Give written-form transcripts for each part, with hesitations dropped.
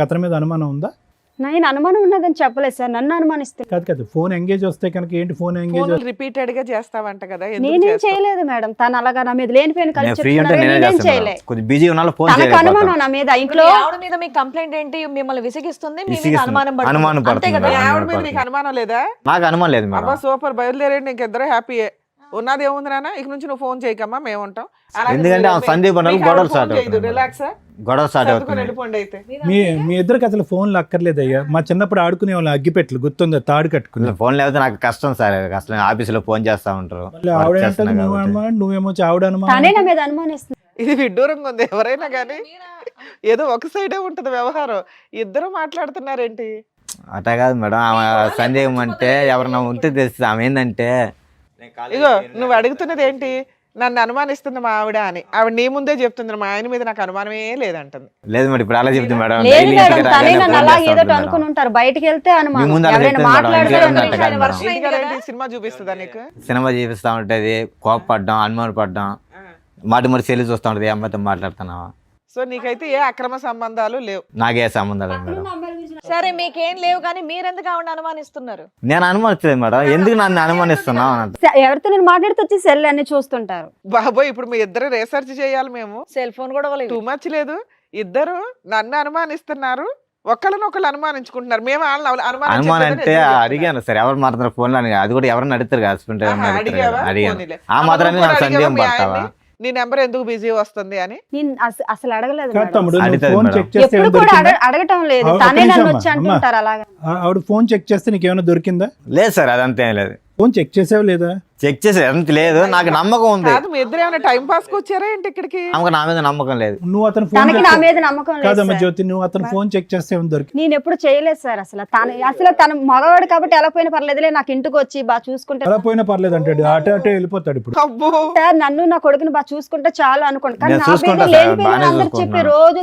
అతని మీద అనుమానం ఉందా? నేను అనుమానం ఉన్నదని చెప్పలేదు సార్, నన్ను అనుమానిస్తుంది. కాదు కాదు, ఫోన్ ఎంగేజ్ వస్తే కనుక ఏంటి ఫోన్ ఎంగేజ్? రిపీటెడ్ గా చేస్తావంట కదా, నేనేం చేయలేదు మేడం. తను అలాగా నా మీద లేనిపోయిన కొద్దిగా బిజీ ఉన్నాలో ఫోన్ తనకు అనుమానం నా మీద. ఇంట్లో ఆవిడ మీద మీకు కంప్లైంట్ ఏంటి? మిమ్మల్ని విసిగిస్తుంది, మీ మీద అనుమానం అంతే కదా? ఆవిడ మీద నీకు అనుమానం లేదా? నాకు అనుమానం లేదు మేడం. అబ్బా సూపర్, బయలుదేరండి, ఇంకిద్దరు హ్యాపీయే. ఉన్నది ఏముంది నాన్న, ఇక నుంచి నువ్వు ఫోన్ చేయకమ్మా, మేము ఉంటాం. ఎందుకంటే సందీప్ అన్న గొడవ స్టార్ట్ అవుతుంది. రిలాక్స్, గొడవ స్టార్ట్ అవుతుంది. వెళ్ళిపోండి అయితే. మీ ఇద్దరికి అసలు ఫోన్లు అక్కర్లేదు అయ్యా. మా చిన్నప్పుడు ఆడుకునే వాళ్ళు అగ్గిపెట్లు గుర్తుందా, తాడు కట్టుకుని. ఫోన్ లేకపోతే నాకు కష్టం సార్, కష్టం. ఆఫీసులో ఫోన్ చేస్తా ఉంటారు. ఆవిడ నువ్వేమో ఆవిడ తనే నా మీద అనుమానిస్తుంది. ఇది విడ్డూరంగా ఉంది. ఎవరైనా కానీ ఏదో ఒక సైడే ఉంటది వ్యవహారం, ఇద్దరు మాట్లాడుతున్నారేంటి? అట్లా కాదు మేడం, ఆమె సందేహం అంటే ఎవరన్నా ఉంటే తెలుస్తుంది. ఆమె ఏంటంటే ఇగో నువ్వు అడుగుతున్నది ఏంటి, నన్ను అనుమానిస్తుంది మా ఆవిడ అని. ఆవిడ నీ ముందే చెప్తుంది, మా ఆయన మీద నాకు అనుమానమే లేదంటుంది. లేదు మేడం, ఇప్పుడు అలా చెప్తుంది మేడం. లేదు మేడం, తనే నన్ను అలా ఏదో అనుకుని ఉంటారు. బయటికి వెళ్తే అనుమానం, ఎవరైనా మాట్లాడతారు. సినిమా చూపిస్తుందా నీకు? సినిమా చూపిస్తా ఉంటది, కోపపడ్డాం, అనుమాన పడ్డాం, మరి సెల్లి చూస్తా ఉంటది, అమ్మాయితో మాట్లాడుతున్నావా. సో నీకైతే ఏ అక్రమ సంబంధాలు లేవు? నాకే సంబంధాలు మేడం. సరే మీకేం లేవు, కానీ మీరెందుకు ఆవిడ అనుమానిస్తున్నారు? నేను అనుమానించలేదు మేడం, ఎందుకు నన్ను అనుమానిస్తున్నావు అన్నట్టు. ఎవరితో నేను మాట్లాడుతూ వచ్చి సెల్ అన్ని చూస్తుంటారు. బాబోయ్, ఇప్పుడు మీ ఇద్దరు రీసెర్చ్ చేయాలి. మేము సెల్ ఫోన్ కూడా టూ మచ్ లేదు. ఇద్దరు నన్ను అనుమానిస్తున్నారు, ఒకళ్ళనొకళ్ళు అనుమానించుకుంటున్నారు. మేము అనుమానం అంటే అడిగాను సార్, ఎవరు మాట్లాడుతున్నారు ఫోన్ లో, అది కూడా ఎవరైనా అడుగుతారు కదా హస్బెండ్. అడిగాను ఆ మాత్రాన్ని నాకు సందేహం పడతావా, నీ నెంబర్ ఎందుకు బిజీ వస్తుంది అని. నేను అసలు అడగలేదు. ఎప్పుడు కూడా అడగటం లేదు, తనే నన్ను వచ్చి అంటుంటారు అలాగా. ఆవిడ ఫోన్ చెక్ చేస్తే నీకేమైనా దొరికిందా? లేదు సార్, అదంతా ఏం లేదు. ఫోన్ చెక్ చేసావు లేదా? చెక్ చేసే అంత లేదు, నాకు నమ్మకం ఉంది. మీ ఇద్దరు ఏమైనా టైం పాస్ కి వచ్చారా ఏంటి ఇక్కడికి? ఆమెకు నా మీద నమ్మకం లేదు. నువ్వు అతను నా మీద నమ్మకం కాదమ్మా జ్యోతి, నువ్వు అతను ఫోన్ చెక్ చేస్తే ఏమైనా దొరికి? నేను ఎప్పుడు చేయలేదు సార్. అసలు తను మగవాడు కాబట్టి ఎలా పోయినా పర్లేదులే, నాకు ఇంటికి వచ్చి బాగా చూసుకుంటే. ఎలా పోయినా పర్లేదు అంటాడు, అటే అటే వెళ్ళిపోతాడు. ఇప్పుడు సార్ నన్ను నా కొడుకుని బాగా చూసుకుంటే చాలు అనుకోండి, కానీ నా పేరు లేని పేరు అందరు చెప్పి రోజు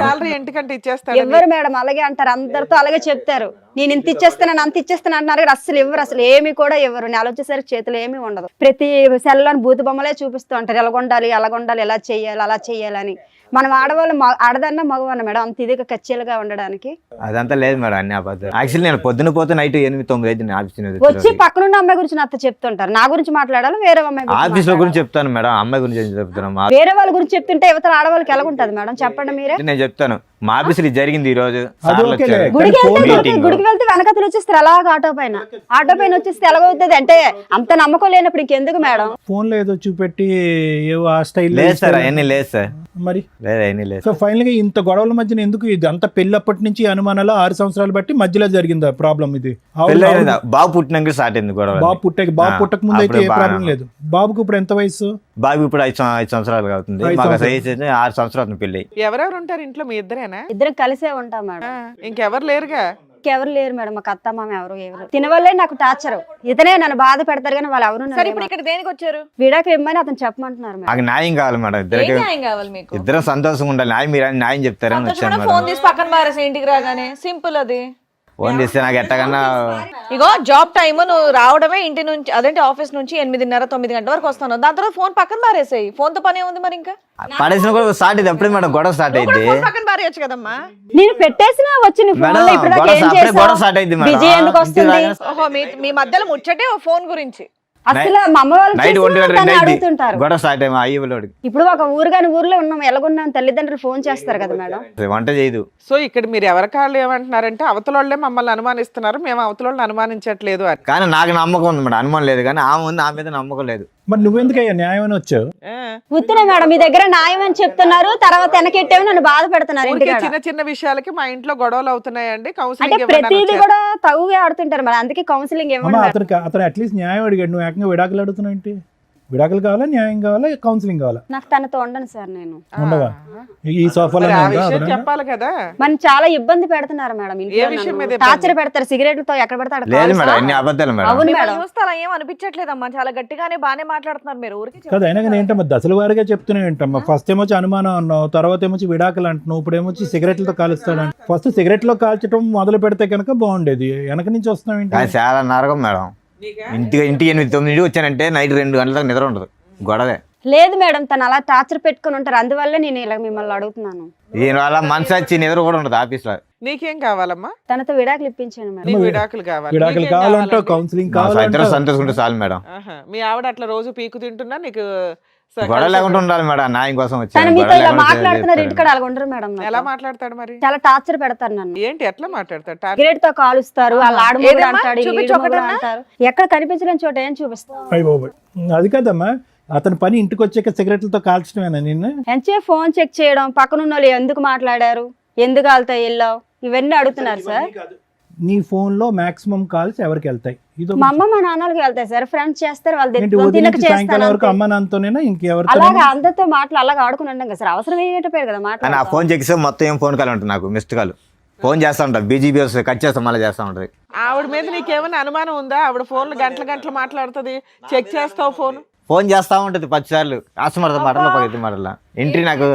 సాలరీ ఇంటికంటే ఇచ్చేస్తాడు. ఎవరు మేడం అలాగే అంటారు, అందరితో అలాగే చెప్తారు. నేను ఇంత ఇచ్చేస్తాను అంత ఇచ్చేస్తాను అంటున్నారు, అసలు ఇవ్వరు, అసలు ఏమి కూడా ఇవ్వరు. నెల వచ్చేసరికి చేతులు ఏమీ ఉండదు. ప్రతి సెల్లోని బూతు బొమ్మలే చూపిస్తూ ఉంటారు, ఎలాగొండాలి అలాగొండాలి, ఎలా చెయ్యాలి అలా చెయ్యాలని. మనం ఆడవాళ్ళు ఆడదన్నా మగవన్న మేడం అంత ఇదిగా కచ్చీలుగా ఉండడానికి. అదంతా లేదు మేడం, అన్ని అబద్ధాలు. యాక్చువల్లీ నేను పొద్దున పోతే నైట్ 8-9 అయితే ఆఫీస్ వచ్చి పక్కనున్న అమ్మాయి గురించి నాతో చెప్తుంటారు. నా గురించి మాట్లాడాలి, వేరే అమ్మాయి ఆఫీస్ లో గురించి చెప్తాను మేడం, అమ్మాయి గురించి చెప్తాను. వేరే వాళ్ళ గురించి చెప్తుంటే యువతల ఆడవాళ్ళకి ఎలా ఉంటది మేడం చెప్పండి మీరే. నేను చెప్తాను, మా ఆఫీస్ లో జరిగింది ఈ రోజు. గుడికి వెళ్తే వెనకతలు వచ్చేస్తారు అలాగా, ఆటో పైన వచ్చేస్తే ఎలాగవుతుంది అంటే అంత నమ్మకం లేనప్పుడు ఇంకెందుకు మేడం. ఫోన్ లో ఏదో చూపెట్టి ఏవో ఆ స్టైల్ లేదు సార్, అవన్నీ లేదు సార్. మరి లేదు అవన్నీ లేదు. సో ఫైనల్ గా ఇంత గొడవల మధ్యన ఎందుకు ఇది అంత పెళ్ళప్పటి నుంచి అనుమానాలు 6 సంవత్సరాలు బట్టి మధ్యలో జరిగిందా ప్రాబ్లం? ఇది బాబు పుట్టినాక స్టార్ట్ అయింది గొడవ. బాబు పుట్టక ముందు అయితే ఏ ప్రాబ్లం లేదు. బాబుకు ఇప్పుడు ఎంత వయసు? బాబు ఇప్పుడు 5 సంవత్సరాలు అవుతుంది, 6 సంవత్సరాలు అవుతుంది పెళ్లి. ఎవరెవరు ఉంటారు ఇంట్లో? మీ ఇద్దరేనా? ఇద్దరం కలిసే ఉంటాం మేడం. ఇంకెవరు లేరుగా? ఎవరు లేరు మేడం, మాకు అత్త మామ ఎవరు తినవల్లే నాకు టార్చర్. ఇతనే నన్ను బాధ పెడతారు కానీ వాళ్ళు ఎవరు. ఇక్కడ దేనికి వచ్చారు? విడాకు ఇమ్మని అతను చెప్పమంటున్నారు. నాకు న్యాయం కావాలి మేడం, ఇద్దరు సంతోషంగా ఉండాలి. న్యాయం చెప్తారని వచ్చాను. ఫోన్ తీసి పక్కన పారేసి ఇంటికి రాగానే సింపుల్. అది ఫోన్ చేస్తే నాకు ఎట్టకన్నా ఇగో జాబ్ టైమ్, నువ్వు రావడమే ఇంటి నుంచి, అదేంటి ఆఫీస్ నుంచి 8:30-9 గంటల వరకు వస్తాను. దాని తర్వాత ఫోన్ పక్కన పారేసాయి. ఫోన్ తో పని ఉంది మరి. ఇంకా పడేసిన కూడా స్టార్ట్ అయింది అప్పుడే మేడం, గొడవ స్టార్ట్ అయింది. పక్కన పారేయచ్చు కదమ్మా. నేను పెట్టేసినా వచ్చి గొడవ స్టార్ట్ అయింది మేడం. మీ మధ్యలో ముచ్చటే ఫోన్ గురించి. అసలు మా అమ్మ వాళ్ళు అడుగుతుంటారు. ఇప్పుడు ఒక ఊరులో ఉన్నాం, ఎలాగున్నాం, తల్లిదండ్రులు ఫోన్ చేస్తారు కదా మేడం, వంట చేయదు. సో ఇక్కడ మీరు ఎవరికాళ్ళు ఏమంటున్నారంటే అవతలోళ్ళే మమ్మల్ని అనుమానిస్తున్నారు, మేము అవతలోళ్ళని అనుమానించట్లేదు అని. కానీ నాకు నమ్మకం ఉంది మేడం, అనుమానం లేదు. కానీ ఆమె ఉంది, ఆమె మీద నమ్మకం లేదు. మరి నువ్వెందుకయ్యా న్యాయం అని వచ్చావు? ఉత్తరే మేడం, మీ దగ్గర న్యాయం అని చెప్తున్నారు, తర్వాత వెనకెట్టేవి నన్ను బాధ పెడుతున్నారు. చిన్న చిన్న విషయాలకి మా ఇంట్లో గొడవలు అవుతున్నాయండి, అంటే కౌన్సిలింగ్ ప్రతిదీ కూడా తగుగా ఆడుతుంటారు మరి, అందుకే కౌన్సిలింగ్ ఇవ్వండి. అతను అట్లీస్ట్ న్యాయం అడిగాడు, నువ్వు ఏకంగా విడాకులు అడుగుతున్నావు ఏంటి? విడాకులు కావాలా, న్యాయం కావాలా, కౌన్సిలింగ్ కావాలా? నాకు తనతో ఉండను సార్, నేను ఉండవా? ఈ సోఫాలో చెప్పాలి కదా. మనం చాలా ఇబ్బంది పెడుతున్నారు మేడం, టార్చర్ పెడతారు, సిగరెట్లతో ఎక్కడ పెడతాడు. చూస్తే అలా ఏం అనిపించట్లేదమ్మా, చాలా గట్టిగానే బానే మాట్లాడుతున్నారు మీరు. ఊరికి కదా అయినా కానీ ఏంటమ్మా దశల వారిగా చెప్తూనే ఏంటమ్మా. ఫస్ట్ ఏమొచ్చి అనుమానం అన్నావు, తర్వాత ఏమొచ్చి విడాకులు అంటున్నావు, ఇప్పుడు ఏమొచ్చి సిగరెట్లతో కాలుస్తాడు. ఫస్ట్ సిగరెట్లో కాల్చడం మొదలు పెడితే కనుక బాగుండేది, వెనక నుంచి వస్తున్నావు ఏంటి? చాలా నరకం మేడం. ఇంటికి 8-9 వచ్చానంటే నైట్ 2 గంటల నిద్ర ఉండదు, గొడవే. లేదు మేడం, తను అలా టార్చర్ పెట్టుకుని ఉంటారు, అందువల్లే నేను ఇలా మిమ్మల్ని అడుగుతున్నాను. దీనివల్ల మనసు వచ్చి నిద్ర కూడా ఉండదు ఆఫీస్లో. నీకేం కావాలమ్మా? తనతో విడాకులు ఇప్పించాను మేడం. నీకు విడాకులు కావాలి. విడాకులు నీకేం కావాలంటే కావాలండి? కౌన్సిలింగ్ మా కావాలంటే ఇద్దరు సంతోషంగా చాలు మేడం. ఆహా. మీ ఆవిడ అట్లా రోజు పీకు తింటున్నా నీకు గొడవ లేకుండా ఉండాలి మేడం, న్యాయం కోసం తను వచ్చాను. మీతో ఇలా మాట్లాడుతున్నారు, ఇంటికాడ అలాగ ఉండరు మేడం. నాతో. ఎలా మాట్లాడతాడు మరి? చాలా టార్చర్ పెడతారు నన్ను. ఏంటి ఎట్లా మాట్లాడతాడు? సిగరెట్ తో కాలుస్తారు, వాళ్ళ ఆడమూడు ఏదమ్మా? అంటాడు, చూపించు ఈడు మొగుడు ఒకటన్నా? అంటారు. ఎక్కడ కనిపించలేని చోట ఏం చూపిస్తారు. అయ్య బాబోయ్. అది కాదమ్మా, అతని పని ఇంటికి వచ్చాక సిగరెట్లతో కాల్చడమేనా నిన్ను? ఎంచే ఫోన్ చెక్ చేయడం, పక్కనున్న వాళ్ళు ఎందుకు మాట్లాడారు, ఎందుకు వాళ్ళతో వెళ్ళావు, ఇవన్నీ అడుగుతున్నారు సార్. నీ ఫోన్ లో మాక్సిమం కాల్స్ ఎవరికి వెళ్తాయి? ఇది మా అమ్మ మా నాన్నలకి వెళ్తాయి సార్, ఫ్రెండ్స్ చేస్తారు, వాళ్ళు ఏంటి తినక ఉదయం నుంచి సాయంకాలం చేస్తాను వరకు అంతే. అమ్మ నాన్నతోనేనా ఇంకెవరితో? అలాగా అందరితో మాటలు అలాగా ఆడుకుని ఉంటాం కదా సార్, అవసరం ఏంటో కదా కానీ ఆ మాట్లాడు. ఫోన్ చెక్కిస్తే మొత్తం ఏం ఫోన్ కాల్ ఉంటుంది నాకు, మిస్డ్ కాల్. ఫోన్ చేస్తా ఉంటా, బీజీబీ వస్తుంది, కట్ చేస్తా మళ్ళీ చేస్తా ఉంటుంది. ఆవిడ మీద నీకేమైనా అనుమానం ఉందా? ఆవిడ ఫోన్లు గంటలు మాట్లాడుతుంది, చెక్ చేస్తావు ఫోన్? ఫోన్ చేస్తా ఉంటుంది 10 సార్లు, కస్టమర్తో మాటలు పగతి మాటల. ఎంట్రీ నాకు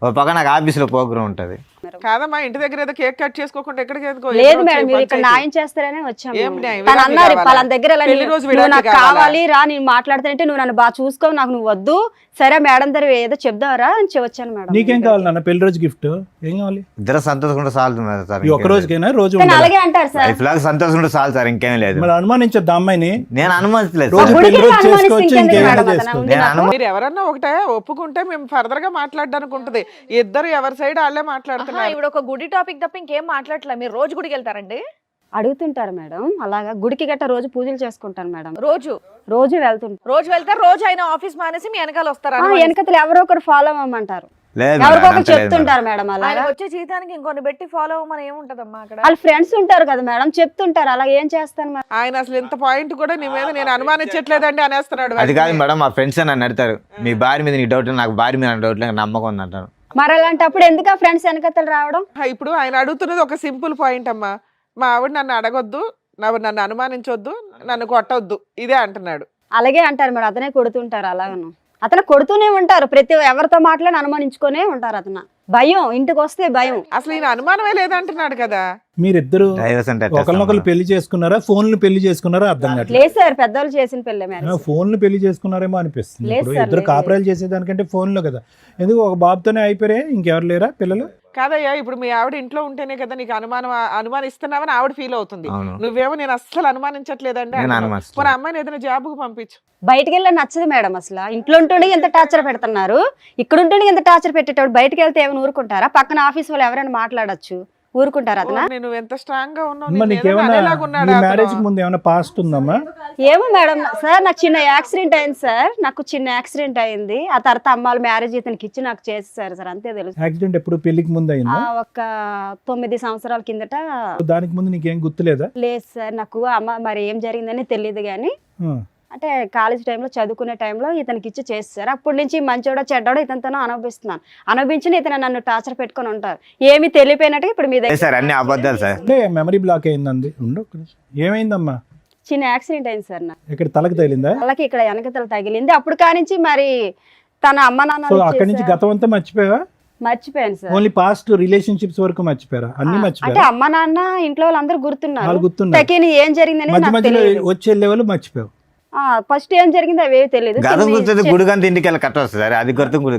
ఒక పక్క నాకు ఆఫీస్లో ప్రోగ్రామ్ ఉంటుంది. కాదమ్మా, ఇంటి దగ్గర ఏదో కేక్ కట్ చేసుకోకుండా ఎక్కడికి ఎందుకో? లేదు మేడం, మీరు ఇక్కడ న్యాయం చేస్తారనే వచ్చాము. ఏం న్యాయం? తను విడాకులు అన్నారు కావాలా? వాళ్ళ దగ్గర ఇలా పెళ్లి రోజు నువ్వు విడాకులు నాకు కావాలా? కావాలి రా, నేను మాట్లాడుతానంటే నువ్వు నన్ను బాగా చూసుకో, నాకు నువ్వు వద్దు, సరే మేడం దగ్గర ఏదో చెప్దావరా అని వచ్చాను మేడం. నీకేం కావాలి నాన్న? పెళ్లి రోజు గిఫ్ట్ ఏం కావాలి? ఇద్దరు సంతోషంగా చాలు సార్. ఈ ఒక్క రోజుకైనా రోజు తను ఉండాలా? అలాగే అంటారు సార్. లైఫ్ లాగా సంతోషంగా చాలు సార్, ఇంకేం లేదు. మరి అనుమానించద్దు అమ్మాయిని. నేను అనుమతిలేదు రోజు సార్. పెళ్లి రోజు గుడికి చేసుకోవచ్చు, అనుమానిస్తే ఇంకేమైనా ఇంకెందుకు మేడం చేసుకోవచ్చు. అతను? నేను అనుమతి మీరు ఎవరన్నా ఒకటే ఒప్పుకుంటే మేము ఫర్దర్ గా మాట్లాడడానికి ఉంటది. ఇద్దరు ఎవరి సైడ్ వాళ్ళే మాట్లాడుతున్నారు. ఇప్పుడు ఒక గుడి టాపిక్ తప్ప ఇంకేం మాట్లాడట్లే. మీరు రోజు గుడికి వెళ్తారండి? అడుగుతుంటారు మేడం, అలాగా గుడికి గట్ట రోజు పూజలు చేసుకుంటాను మేడం, రోజు రోజు వెళ్తుంటారు. రోజు వెళ్తారు, రోజు అయినా ఆఫీస్ మానేసి మీ వెనకాల వస్తారా? వెనకతలు ఎవరో ఒకరు ఫాలో అవ్వమంటారు, లేదు ఎవరికో మేడం, ఒకరు అంత లేదు మేడం. చెప్తుంటారు మేడం. ఆయన అలాగా వచ్చే జీతానికి ఇంకొన్ని పెట్టి ఫాలో అవ్వమని ఏముంటదమ్మా అక్కడ? వాళ్ళ ఫ్రెండ్స్ ఉంటారు కదా మేడం, చెప్తుంటారు, అలా ఏం చేస్తాను మేడం. ఆయన అసలు ఇంత పాయింట్ కూడా నీ మీద నేను అనుమానించట్లేదండి అనేస్తున్నాడు. అది కాదు మేడం, మా ఫ్రెండ్స్ నన్ను అడతారు, మీ భార్య మీద నీకు డౌట్, నాకు భార్య మీద డౌట్ లేదు, నమ్మకం ఉంది అంటారు. మరి అలాంటప్పుడు ఎందుకు ఆ ఫ్రెండ్స్ వెనకతలు రావడం? ఇప్పుడు ఆయన అడుగుతున్నది ఒక సింపుల్ పాయింట్ అమ్మా. మా ఆవిడ నన్ను అడగొద్దు, నన్ను అనుమానించొద్దు, నన్ను కొట్టొద్దు, ఇదే అంటున్నాడు. అలాగే అంటారు మేడం, అతనే కొడుతుంటారు. అలాగను అతను కొడుతూనే ఉంటారు, ప్రతి ఎవరితో మాట్లాడి అనుమానించుకునే ఉంటారు. అతను భయం, ఇంటికి వస్తే భయం. అసలు ఈయన అనుమానమే లేదంటున్నాడు కదా. మీరిద్దరు డైవర్స్ అంటే ఎట్లా ఒకరినొకరు చేస్తాం పెళ్లి చేసుకున్నారా, ఫోన్లు పెళ్లి చేసుకున్నారా అర్థం కావట్లేదు. లేదు సార్, పెద్దవాళ్ళు చేసిన పెళ్ళే మ్యారేజ్. ఫోన్లు పెళ్లి చేసుకున్నారేమో అనిపిస్తుంది. లేదు ఇప్పుడు సార్, ఇద్దరు లేదు. కాపురాలు చేసేదానికంటే ఫోన్లో కదా. ఎందుకు ఒక బాబుతోనే అయిపోయారే, ఇంకెవరు లేరా పిల్లలు? కాదయ్యా, ఇప్పుడు మీ ఆవిడ ఇంట్లో ఉంటేనే కదా నీకు అనుమానిస్తున్నావని ఆవిడ ఫీల్ అవుతుంది. అవును. నువ్వేమో నేను అస్సలు అనుమానించట్లేదండి నేను అంటున్నావు. అనుమానిస్తలేదు. మన అమ్మాయిని ఏదైనా జాబ్కు పంపించు. బయటికి వెళ్ళి నచ్చదు మేడం, అసలు ఇంట్లో ఉంటుండే ఎంత టార్చర్ పెడుతున్నారు, ఇక్కడ ఉంటుండే ఎంత టార్చర్ పెట్టేటప్పుడు బయటకు వెళ్తే ఏమైనా ఊరుకుంటారా? పక్కన ఆఫీస్ వాళ్ళు ఎవరైనా మాట్లాడొచ్చు, ఊరుకుంటారా అతను? నువ్వు ఎంత స్ట్రాంగ్ గా ఉన్నావు, అమ్మ, నిన్ను ఏదైనా నీకేమన్నా అనేలాగున్నాడా నీ అతను? మ్యారేజ్ కి ముందు ఏమైనా పాస్ట్ ఉందమ్మా? ఏమో మేడం సార్, నాకు చిన్న యాక్సిడెంట్ అయింది సార్, నాకు చిన్న యాక్సిడెంట్ అయింది. ఆ తర్వాత అమ్మాళ్ళ మ్యారేజ్ ఇతనికి ఇచ్చి నాకు చేసేసారు సార్, అంతే తెలుసు. యాక్సిడెంట్ ఎప్పుడు పెళ్లికి ముందు అయిందా? ఒక 9 సంవత్సరాల కిందట. దానికి ముందు నీకేం గుర్తులేదా? లేదు సార్, నాకు అమ్మ మరి ఏం జరిగిందని తెలియదు కానీ, ఆ. అంటే కాలేజ్ టైంలో చదువుకునే టైంలో ఇతనికి ఇచ్చి చేస్తారు. అప్పటి నుంచి మంచోడో చెడ్డోడో ఇతనితోనో అనుభవిస్తున్నాను. అనుభవించిన ఇతను నన్ను టార్చర్ పెట్టుకొని ఉంటారు, ఏమి తెలియపోయినట్టు ఇప్పుడు మీ లేదు దగ్గర సార్, అన్ని అబద్ధాలు సార్. అంటే మెమరీ బ్లాక్ అయిందండి. ఉండు ఒక్క నిమిషం. ఏమైందమ్మా? చిన్న యాక్సిడెంట్ అయింది సార్, నాకు ఇక్కడ తలకు తగిలిందా? వాళ్ళకి ఇక్కడ వెనకతలు తగిలింది. అప్పుడు కానించి మరి తన అమ్మ సో నాన్న అక్కడి నుంచి గతం అంతా మర్చిపోయావా? మర్చిపోయాను సార్. ఓన్లీ పాస్ట్ రిలేషన్షిప్స్ వరకు మర్చిపోయారా? అన్ని అంటే మర్చిపోయారా? అమ్మ నాన్న ఇంట్లో వాళ్ళందరూ గుర్తున్నారు, వాళ్ళు గుర్తున్నారు. తకిని ఏం జరిగిందని మధ్య నాకు మధ్యలో తెలియదు. వచ్చే లెవెల్ మర్చిపోయావు. ఫస్ట్ ఏం జరిగింది అవేవి తెలియదు. గతం గుర్తుంది, గుడికంత ఇంటికి వెళ్ళి కట్ట వస్తుంది సార్. అది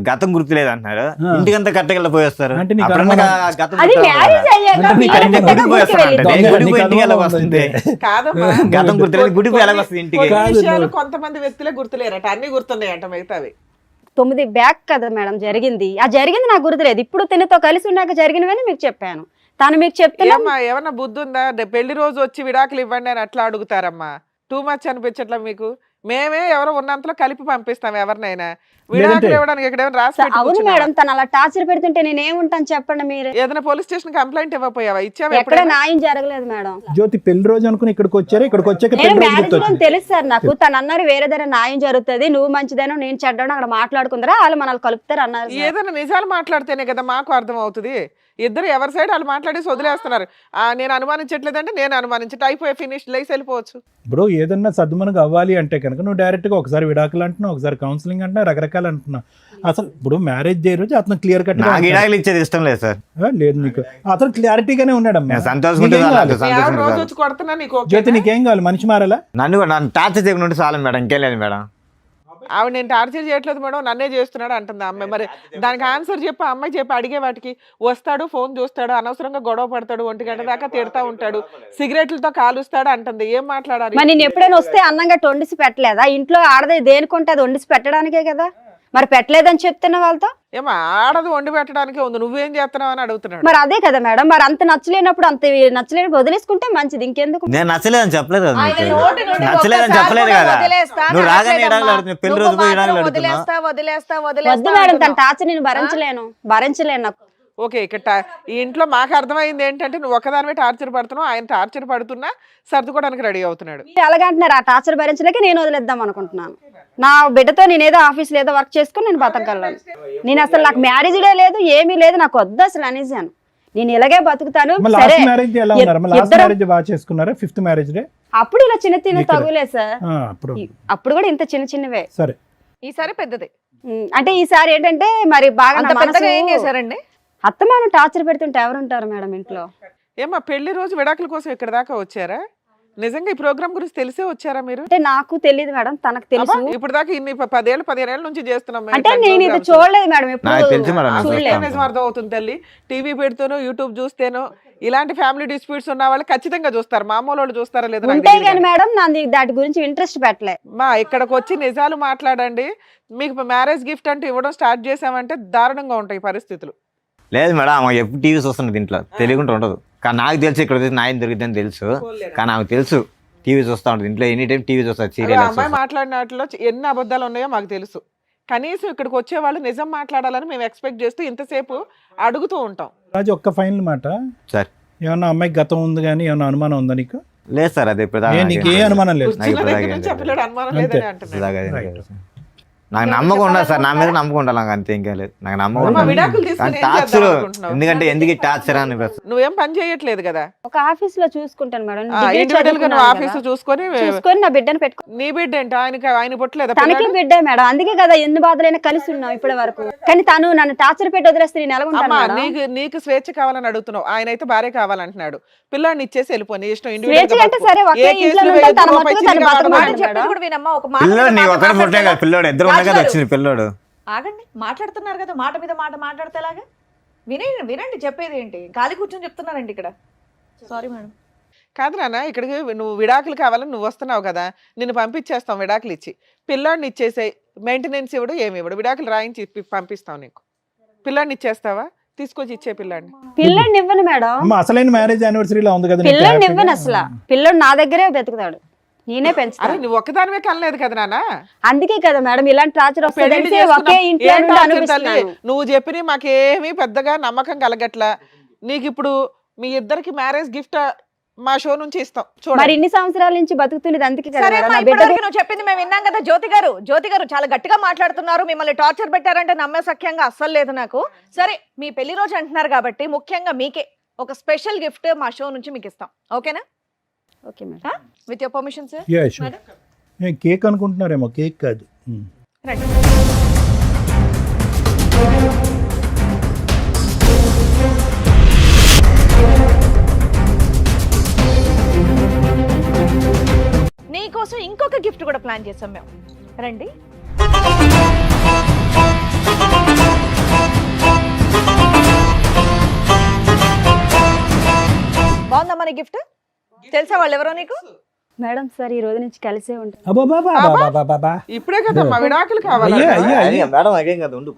గతం గుర్తులేదు అంటున్నారు, ఇంటికంతా కట్టకెళ్ళి పోయి వస్తారు. అంటే నీకు అప్పుడన్నా అనుమానం- గతం అది గుర్తు మ్యారేజ్ రావాలి. అయ్యాక అంటే నీకు పిల్లలు అన్ని పుట్టాక గుడికి గుడికి పోయేస్తాను వెళ్ళింది. అంటే. గుడికి నీకు ఇంటికి ఎలా అనుమానం వస్తుంది? ఉంది. కాదమ్మా, గతం గుర్తులేదు, గుడికి ఎలా వస్తుంది ఇంటికి? కొన్ని కాదు, విషయాలు నువ్వు- కొంతమంది వ్యక్తులే గుర్తులేరట, అన్ని గుర్తున్నాయట మిగతావి. 9 బ్యాక్ కదా మేడం జరిగింది. ఆ జరిగింది నాకు గుర్తులేదు. ఇప్పుడు తినతో కలిసి ఉన్నాక జరిగినవని మీకు చెప్పాను. తను మీకు చెప్తున్నా ఏమ్మా, ఏమన్నా బుద్ధి ఉందా? పెళ్లి రోజు వచ్చి విడాకులు ఇవ్వండి అని అట్లా అడుగుతారమ్మా. టూ మచ్ అనిపించట్లా మీకు? మేమే ఎవరో ఉన్నంతలో కలిపి పంపిస్తాం ఎవరినైనా. విడాకులు ఇవ్వడానికి ఇక్కడ ఏమైనా రాసి పెట్టి అవును కూర్చున్నావా? మేడం, తను అలా టార్చర్ పెడుతుంటే నేను ఏముంటాను చెప్పండి మీరు. ఏదైనా పోలీస్ స్టేషన్ కంప్లైంట్ ఇవ్వపోయావా? ఇచ్చావా ఎక్కడ ఎప్పుడైనా? న్యాయం జరగలేదు మేడం. జ్యోతి పెళ్లి రోజు అనుకుని ఇక్కడికి వచ్చారు, ఇక్కడికి వచ్చాక నేను పెళ్లి రోజు మ్యారేజ్ లో గుర్తొచ్చింది. తెలుసు సార్ నాకు. తను అన్నారు వేరే దగ్గర న్యాయం జరుగుతుంది, నువ్వు మంచిదేనో నేను చెడ్డానో అక్కడ మాట్లాడుకుందరా, వాళ్ళు మనల్ని కలుపుతారు అన్నారు సార్. ఏదైనా నిజాలు మాట్లాడితేనే కదా మాకు అర్థం అవుతుంది. ఇద్దరు ఎవరి సైడ్ వాళ్ళు మాట్లాడేసి వదిలేస్తున్నారు. నేను అనుమానించట్లేదంటే నేను అనుమానించట, అయిపోయి ఫినిష్ లైఫ్ వెళ్ళిపోవచ్చు. ఇప్పుడు ఏదన్నా సద్దుమనకు అవ్వాలి అంటే కనుక నువ్వు డైరెక్ట్ గా ఒకసారి విడాకులు అంటున్నావు, ఒకసారి కౌన్సిలింగ్ అంటున్నా, రకరకాలు అంటున్నావు. అసలు ఇప్పుడు మ్యారేజ్ డే రోజు అతను క్లియర్ కట్ నాకు ఇడాకులు ఇచ్చేది ఇష్టం లేదు సార్. లేదు, నీకు అతను క్లారిటీగానే ఉన్నాడమ్మా. నేను సంతోషంగా ఉంటే నీకేం చాలు, కావాలి? మీ ఆవిడ సంతోషంగా రోజు చాలు. వచ్చి కొడుతున్నా నీకు ఓకేనా? జ్యోతి నీకేం కావాలి? మనిషి మారాలా? నన్ను టార్చర్ చేయకుండా ఉంటే చాలు మేడం, ఇంకేం లేదు మేడం. ఆవిడ నేను టార్చర్ చేయట్లేదు మేడం, నన్నే చేస్తున్నాడు అంటుంది ఆ అమ్మాయి. మరి దానికి ఆన్సర్ చెప్పి ఆ అమ్మాయి చెప్పి అడిగే వాటికి, వస్తాడు ఫోన్ చూస్తాడు, అనవసరంగా గొడవ పడతాడు, 1 గంట దాకా తిడతా ఉంటాడు, సిగరెట్లతో కాలుస్తాడు అంటుంది. ఏం మాట్లాడాలి? మరి నేను ఎప్పుడైనా వస్తే అన్నం గట్ట వండిసి పెట్టలేదా? ఇంట్లో ఆడది దేనికుంటే అది వండిసి పెట్టడానికే కదా, మరి పెట్టలేదని చెప్తున్నా వాళ్ళతో. ఏమో ఆడది వండి పెట్టడానికే ఉంది, నువ్వేం చేస్తున్నావు అని అడుగుతున్నాడు. మరి అదే కదా మేడం, మరి అంత నచ్చలేనప్పుడు అంత నచ్చలేనప్పుడు వదిలేసుకుంటే మంచిది, ఇంకెందుకు? నేను నచ్చలేదని చెప్పలేదు కదా ఆయన నీకు. నోటి నుండి నచ్చలేదని ఒక్కసారి చెప్పలేదు కూడా కదా. వదిలేస్తా అని నువ్వు రాగానే అనట్లేదమ్మా. ఇడాకులు ఆడుతున్నావు, పెళ్లి రోజు నువ్వు పోయి ఇడాకులు మాత్రం ఆడుతున్నావు. వద్దు మేడం, తన టార్చర్ నేను భరించలేను నాకు. ఓకే, ఇక్కడ ఈ ఇంట్లో మాకు అర్థమైంది ఏంటంటే నువ్వు ఒకదానివే టార్చర్ పడుతున్నావు, ఆయన టార్చర్ పడుతున్నా సర్దుకోవడానికి రెడీ అవుతున్నాడు. మీరు ఎలాగంటున్నారు, ఆ టార్చర్ భరించలేక నేను వదిలేద్దాం అనుకుంటున్నాను. నా బిడ్డతో నేను ఏదో ఆఫీస్లో ఏదో వర్క్ చేసుకుని నేను బతకగలను. నేను అసలు నాకు మ్యారేజ్ డే లేదు, ఏమీ లేదు, నాకు వద్దు అసలు అనేసాను. నేను ఇలాగే బతుకుతాను. సరే, లాస్ట్ మ్యారేజ్ ఎలా ఉన్నారు? లాస్ట్ మ్యారేజ్ బాగా చేసుకున్నారా? 5th మ్యారేజ్ డే అప్పుడు ఇలా చిన్న తగులే సార్, అప్పుడు అప్పుడు కూడా ఇంత చిన్నవే. సరే, ఈసారి పెద్దది. అంటే ఈసారి ఏంటంటే మరి బాగా అంత నా పెద్దగా ఏం మనసు- చేశారండి? అత్తమాను టార్చర్ పెడుతుంటే ఎవరుంటారు మేడం ఇంట్లో? ఏమా పెళ్లి రోజు విడాకుల కోసం ఇక్కడ దాకా వచ్చారా? నిజంగా ఈ ప్రోగ్రామ్ గురించి తెలిసే వచ్చారా మీరు? అంటే నాకు తెలియదు మేడం, తనకు తెలుసు. అబ్బా, ఇప్పుడు దాకా ఇన్ని 10 ఏళ్ళ నుంచి చేస్తున్నాం మేము అంటే ఇట్లాంటి నేను ఇది programs. చూడలేదు మేడం, నాకు తెలుసు మేడం, నాకు చూడలేదు. తెలుసు. నిజం అర్థం అవుతుంది తల్లి. టీవీ పెడుతూనో యూట్యూబ్ చూస్తేనో ఇలాంటి ఫ్యామిలీ డిస్ప్యూట్స్ ఉన్న వాళ్ళు ఖచ్చితంగా చూస్తారు, మామూలు వాళ్ళు చూస్తారా లేదా నాకు ఉంటే తెలియదు కానీ కానీ. మేడం నాది దాటి గురించి ఇంట్రెస్ట్ పెట్టలే. మా ఇక్కడికి వచ్చి నిజాలు మాట్లాడండి. మీకు మ్యారేజ్ గిఫ్ట్ అంటే ఇవ్వడం స్టార్ట్ చేసామంటే దారుణంగా ఉంటాయి పరిస్థితులు. లేదు మేడం, ఆమె ఎప్పుడు టీవీ చూస్తున్నది ఇంట్లో, తెలియకుండా ఉండదు. కానీ నాకు తెలుసు ఇక్కడ నాయన దొరికిద్దని తెలుసు, కానీ ఆమెకు తెలుసు టీవీ చూస్తూ ఉంటుంది ఇంట్లో, ఎనీ టైం టీవీ చూస్తారు, అలా సీరియల్ అమ్మాయి మాట్లాడినట్లో ఎన్ని అబద్ధాలు ఉన్నాయో మాకు తెలుసు. కనీసం ఇక్కడికి వచ్చే వాళ్ళు నిజం మాట్లాడాలని మేము ఎక్స్పెక్ట్ చేస్తూ ఇంతసేపు అడుగుతూ ఉంటాం. రాజు ఒక్క ఫైనల్ మాట, సార్. ఏమన్నా అమ్మాయికి గతం ఉంది కానీ ఏమన్నా అనుమానం ఉందా నీకు? లేదు సార్, అది ఇప్పుడు నీకు ఏ అనుమానం లేదు? నాకు ఇప్పుడు చిన్న నుంచి చెప్పలేడు, అనుమానం లేదని అంటున్నాడు. నాకు నమ్మకం ఉండదు సార్, నా మీద నమ్మకం ఉండాలి, నాకు అంతే, ఇంకా లేదు. నాకు నమ్మకం అమ్మా, ఉండదు. విడాకులు తీసుకుని ఏం టార్చర్, చేద్దాం అనుకుంటున్నావు? ఎందుకంటే ఎందుకు టార్చర్ అని నువ్వేం పని చేయట్లేదు కదా, ఒక ఆఫీస్ లో చూసుకుంటాను మేడం, డిగ్రీ ఇండివిజువల్ గా నువ్వు చదువుకున్నాను ఆఫీస్ కదా. చూసుకొని చూసుకొని నా బిడ్డను పెట్టుకో. నీ బిడ్డ ఏంటి? ఆయన పుట్టలేదా? తనకి బిడ్డే మేడం, అందుకే కదా ఎన్ని బాధలైనా కలిసి ఉన్నాం ఇప్పటి వరకు. కానీ తను నన్ను టార్చర్ పెట్టి వదిలేస్తే నేను ఎలాగుంటాను అమ్మా, మేడం? నీకు స్వేచ్ఛ కావాలని అడుగుతున్నావు, ఆయన అయితే భార్య కావాలంటున్నాడు. పిల్లాడిని ఇచ్చేసి వెళ్ళిపో, నీ ఇష్టం. స్వేచ్ఛ అంటే సరే, ఒకే ఇంట్లో ఉంటాను, తన మట్టుకు తను బతకమని మాట మేడం. చెప్పేది కూడా వినమ్మా, ఒక మాట పిల్లోడు మీద నీ మాట ఒక్కడే పుట్టే మాట్లాడతారా? కదా, పిల్లోడు ఇద్దరు ఉన్నాయి కదా వచ్చింది పిల్లోడు. ఆగండి, మాట్లాడుతున్నారు కదా, మాట మీద మాట మాట్లాడితే ఎలాగా? వినండి చెప్పేది ఏంటి, ఖాళీ కూర్చొని చెప్తున్నారండి ఇక్కడ. Sorry madam. కాదు నాన్న, ఇక్కడికి నువ్వు విడాకులు కావాలని నువ్వు వస్తున్నావు కదా, నిన్ను పంపించేస్తాం విడాకులు ఇచ్చి. పిల్లాడిని ఇచ్చేసే, మెయింటెనెన్స్ ఇవ్వడు, ఏమి ఇవ్వడు, విడాకులు రాయించి పంపిస్తాం నీకు. పిల్లాడిని ఇచ్చేస్తావా? తీసుకొచ్చి ఇచ్చే పిల్లాడిని. పిల్లని ఇవ్వను మేడం, అమ్మ అసలైన మ్యారేజ్ యానివర్సరీలో ఉంది కదా నీకు పిల్లని హ్యాపీగా? ఇవ్వను అసలు. పిల్లడు నా దగ్గరే బతుకుతాడు, నేనే అరే పెంచుతాను. నువ్వు ఒక్కదానివే కనలేదు కదా నాన్న, అందుకే కదా మేడం ఇలాంటి టార్చర్ పెళ్లి వస్తుంది, ఒకే ఇంట్లో ఏం నుండి టార్చర్ తల్లి? అనుభవిస్తున్నాను. నువ్వు చెప్పిన మాకేమీ పెద్దగా నమ్మకం కలగట్లా. నీకు ఇప్పుడు మీ ఇద్దరికి మ్యారేజ్ గిఫ్ట్ మా షో నుంచి ఇస్తాం మరి చూడండి. ఇన్ని సంవత్సరాల నుంచి బతుకుతున్నది అందుకే కదా సరే మేడం. అమ్మా, నా బిడ్డ ఇప్పటివరకు నువ్వు చెప్పింది మేము విన్నాం కదా. జ్యోతి గారు చాలా గట్టిగా మాట్లాడుతున్నారు, మిమ్మల్ని టార్చర్ పెట్టారంటే నమ్మే సఖ్యంగా అస్సలు లేదు నాకు. సరే, మీ పెళ్లి రోజు అంటున్నారు కాబట్టి ముఖ్యంగా మీకే ఒక స్పెషల్ గిఫ్ట్ మా షో నుంచి మీకు ఇస్తాం, ఓకేనా? Okay madam. With your permission sir. Yeah, sure. Cake అనుకుంటున్నారేమో, కేక్ కాదు. రండి. నీకోసం ఇంకొక గిఫ్ట్ కూడా ప్లాన్ చేసాం మేము, రండి. బాగుందమ్మా నీ గిఫ్ట్? తెలుసా వాళ్ళు ఎవరో నీకు? మేడం సార్ ఈ రోజు నుంచి కలిసే ఉంటాం. అబ్బాబాబాబాబాబా. ఇప్పుడే కదా మా విడాకులు కావాలి. అయ్యే, అయ్యే, అయ్యే. మేడం అదేం కదా, ఉండు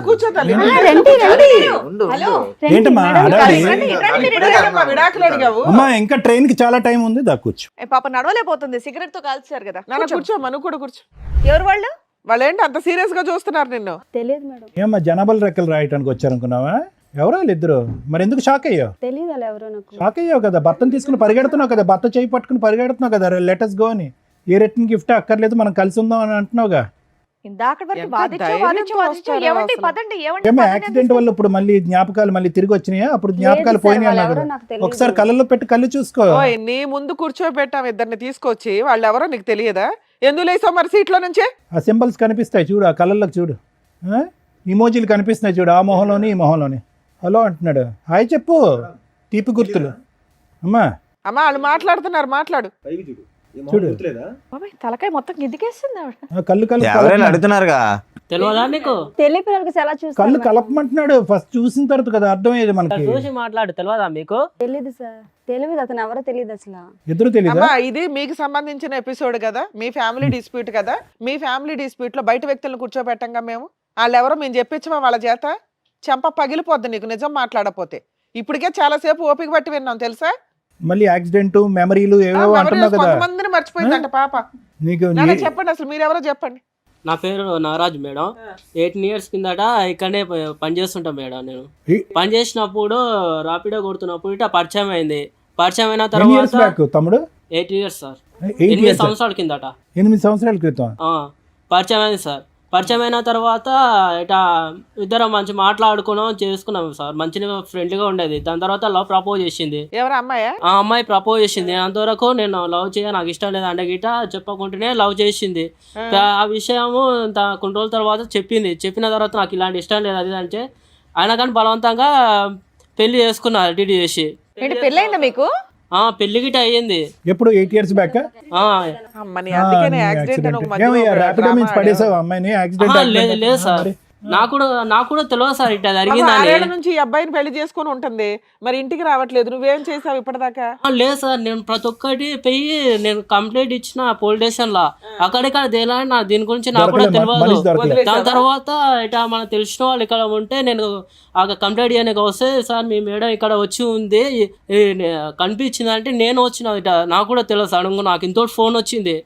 కూర్చో తల్లి. రండి రండి ఉండు హలో. ఏంటమ్మా హడావిడి? రండి, రండి, మీరు ఇప్పుడే కదా మా విడాకులు అడిగావు. అమ్మా ఇంకా ట్రైన్ కి చాలా టైం ఉంది, కూర్చో. ఏ పాప నడవలేకపోతుంది, సిగరెట్ తో కాల్చారు కదా. నాన్న కూర్చోమ్మా, నువ్వు కూడా కూర్చో. ఎవరు వాళ్ళు? వాళ్ళేంటి అంత సీరియస్ గా చూస్తున్నారు నిన్ను? తెలియదు మేడం, ఏమ్మా జనాభాలు రెక్కలు రాయటానికి వచ్చారనుకున్నావా? ఎవరో ఇద్దరు, మరి ఎందుకు షాక్ అయ్యావు? తెలియదు అలా ఎవరో నాకు. షాక్ అయ్యావు కదా, భర్తను తీసుకుని పరిగెడుతున్నావు కదా, భర్త చేయి పట్టుకుని పరిగెడుతున్నావు కదా, లెటర్స్ గో అని. ఏ రిటర్న్ గిఫ్ట్ అక్కర్లేదు, మనం కలిసి ఉందాం అని అంటున్నావుగా. ఇందాక వరకు ఎంత వాదించు ధైర్యంతో వాదించు వస్తారో ఏమండి అసలు. పదండి, ఏమండి ఏమో పదండి యాక్సిడెంట్ వల్ల ఇప్పుడు మళ్ళీ జ్ఞాపకాలు మళ్ళీ తిరిగి వచ్చినాయా? అప్పుడు జ్ఞాపకాలు లేదు సార్, పోయినాయి వాళ్ళు అన్నా ఎవరో కదా. నాకు తెలియదు. ఒకసారి కళ్ళల్లో పెట్టి కళ్ళు చూసుకో. ఓయ్, నీ ముందు కూర్చోబెట్టాం ఇద్దరిని తీసుకొచ్చి, వాళ్ళు ఎవరో నీకు తెలియదా? ఎందుకు లేసావు మరి సీట్లో నుంచే? ఆ సింబల్స్ కనిపిస్తాయి చూడు, ఆ కళ్ళల్లోకి చూడు, ఇమోజీలు కనిపిస్తున్నాయి చూడు, ఆ మొహంలోని ఈ మొహంలోని. హలో అంటున్నాడు, హాయ్ చెప్పు, తీపి గుర్తులు. అమ్మా అమ్మా వాళ్ళు మాట్లాడుతున్నారు, మాట్లాడు. చూడు. బాబాయ్ తలకాయ మొత్తం గిద్దికేస్తుంది ఆవిడ. కళ్ళు కళ్ళు ఎవరైనా కలపమంటున్నాడు. అడుగుతున్నారుగా. తెలియదా నీకు? తెలియ పిల్లలకి ఎలా కళ్ళు చూస్తారు కలపమంటున్నాడు. ఫస్ట్ చూసిన తర్వాత కదా అర్థమయ్యేది మనకి. చూసి మాట్లాడు, తెలియదా మీకు? తెలియదు సార్, తెలియదు అతను ఎవరో తెలియదు అసలు. ఇద్దరు తెలీదా? అమ్మా ఇది మీకు సంబంధించిన ఎపిసోడ్ కదా, మీ ఫ్యామిలీ డిస్ప్యూట్ కదా. మీ ఫ్యామిలీ డిస్ప్యూట్ లో బయట వ్యక్తులను కూర్చోబెట్టంగా మేము. వాళ్ళు ఎవరో మేము చెప్పించమా వాళ్ళ చేత? చెంప పగిలిపోద్ది నీకు నిజం మాట్లాడపోతే. ఇప్పటికే చాలా సేపు ఓపిక పట్టి విన్నాం తెలుసా. మళ్ళీ యాక్సిడెంట్ మెమరీలు ఏవేవో అంటున్నావు కదా. కొంతమందిని మర్చిపోయిందంట పాప. నీకు నాన్న చెప్పండి అసలు మీరెవరో చెప్పండి. నా పేరు నాగరాజు మేడం. 18 years కిందట ఇక్కడనే పని చేస్తుంటా మేడం. నేను పని చేసినప్పుడు రాపిడో కొడుతున్నప్పుడు ఇట్లా పరిచయం అయింది. పరిచయం అయిన ఎన్ని ఇయర్స్ తర్వాత బ్యాక్ తమ్ముడు? 8 years సార్. 8 8 years. సంవత్సరాల కిందట. 8 సంవత్సరాల క్రితం. పరిచయం అయింది సార్. పరిచయం అయిన తర్వాత ఇట్లా ఇద్దరం మంచి మాట్లాడుకున్నాం, చేసుకున్నాం సార్. మంచిగా ఫ్రెండ్లీగా ఉండేది. దాని తర్వాత లవ్ ప్రపోజ్ చేసింది. ఎవరు అమ్మాయా? ఆ అమ్మాయి ప్రపోజ్ చేసింది. అంతవరకు నేను లవ్ చేయ, నాకు ఇష్టం లేదు అంటే గిట చెప్పకుండానే లవ్ చేసింది. ఆ విషయము కొన్ని రోజుల తర్వాత చెప్పింది. చెప్పిన తర్వాత నాకు ఇలాంటి ఇష్టం లేదు అది అంటే అయినా కానీ బలవంతంగా పెళ్లి చేసుకున్నా డిడి చేసి. ఏంటి పెళ్ళయిందా మీకు? పెళ్లి గిట అయ్యింది. ఎప్పుడు 8 years బ్యాక్? అమ్మని అందుకనే యాక్సిడెంట్ అని ఒక మధ్యలో ఒక ర్యాపిడో drama నుంచి ఆడావు. పడేసావు అమ్మాయిని యాక్సిడెంట్? లేదు సార్, నాకు కూడా తెలియదు సార్ ఇట్లా జరిగిందని. 6 ఏళ్ల నుంచి ఈ అబ్బాయిని పెళ్లి చేసుకొని ఉంటుంది, మరి ఇంటికి రావట్లేదు. నువ్వేం చేసావు ఇప్పటిదాకా? లేదు సార్, నేను ప్రతి ఒక్కటి పోయి నేను కంప్లైంట్ ఇచ్చిన పోలీస్ స్టేషన్ లో. అక్కడిక్కడ దేని దీని గురించి నాకు కూడా తెలియదు. దాని తర్వాత ఇట్లా మనకు తెలిసిన వాళ్ళు ఇక్కడ ఉంటే నేను కంప్లైంట్ చేయడానికి వస్తే సార్ మీ మేడం ఇక్కడ వచ్చి ఉంది కనిపించింది అంటే నేను వచ్చిన ఇట నాకు కూడా తెలియదు. సడన్గా నాకు ఇంతో ఫోన్ వచ్చింది.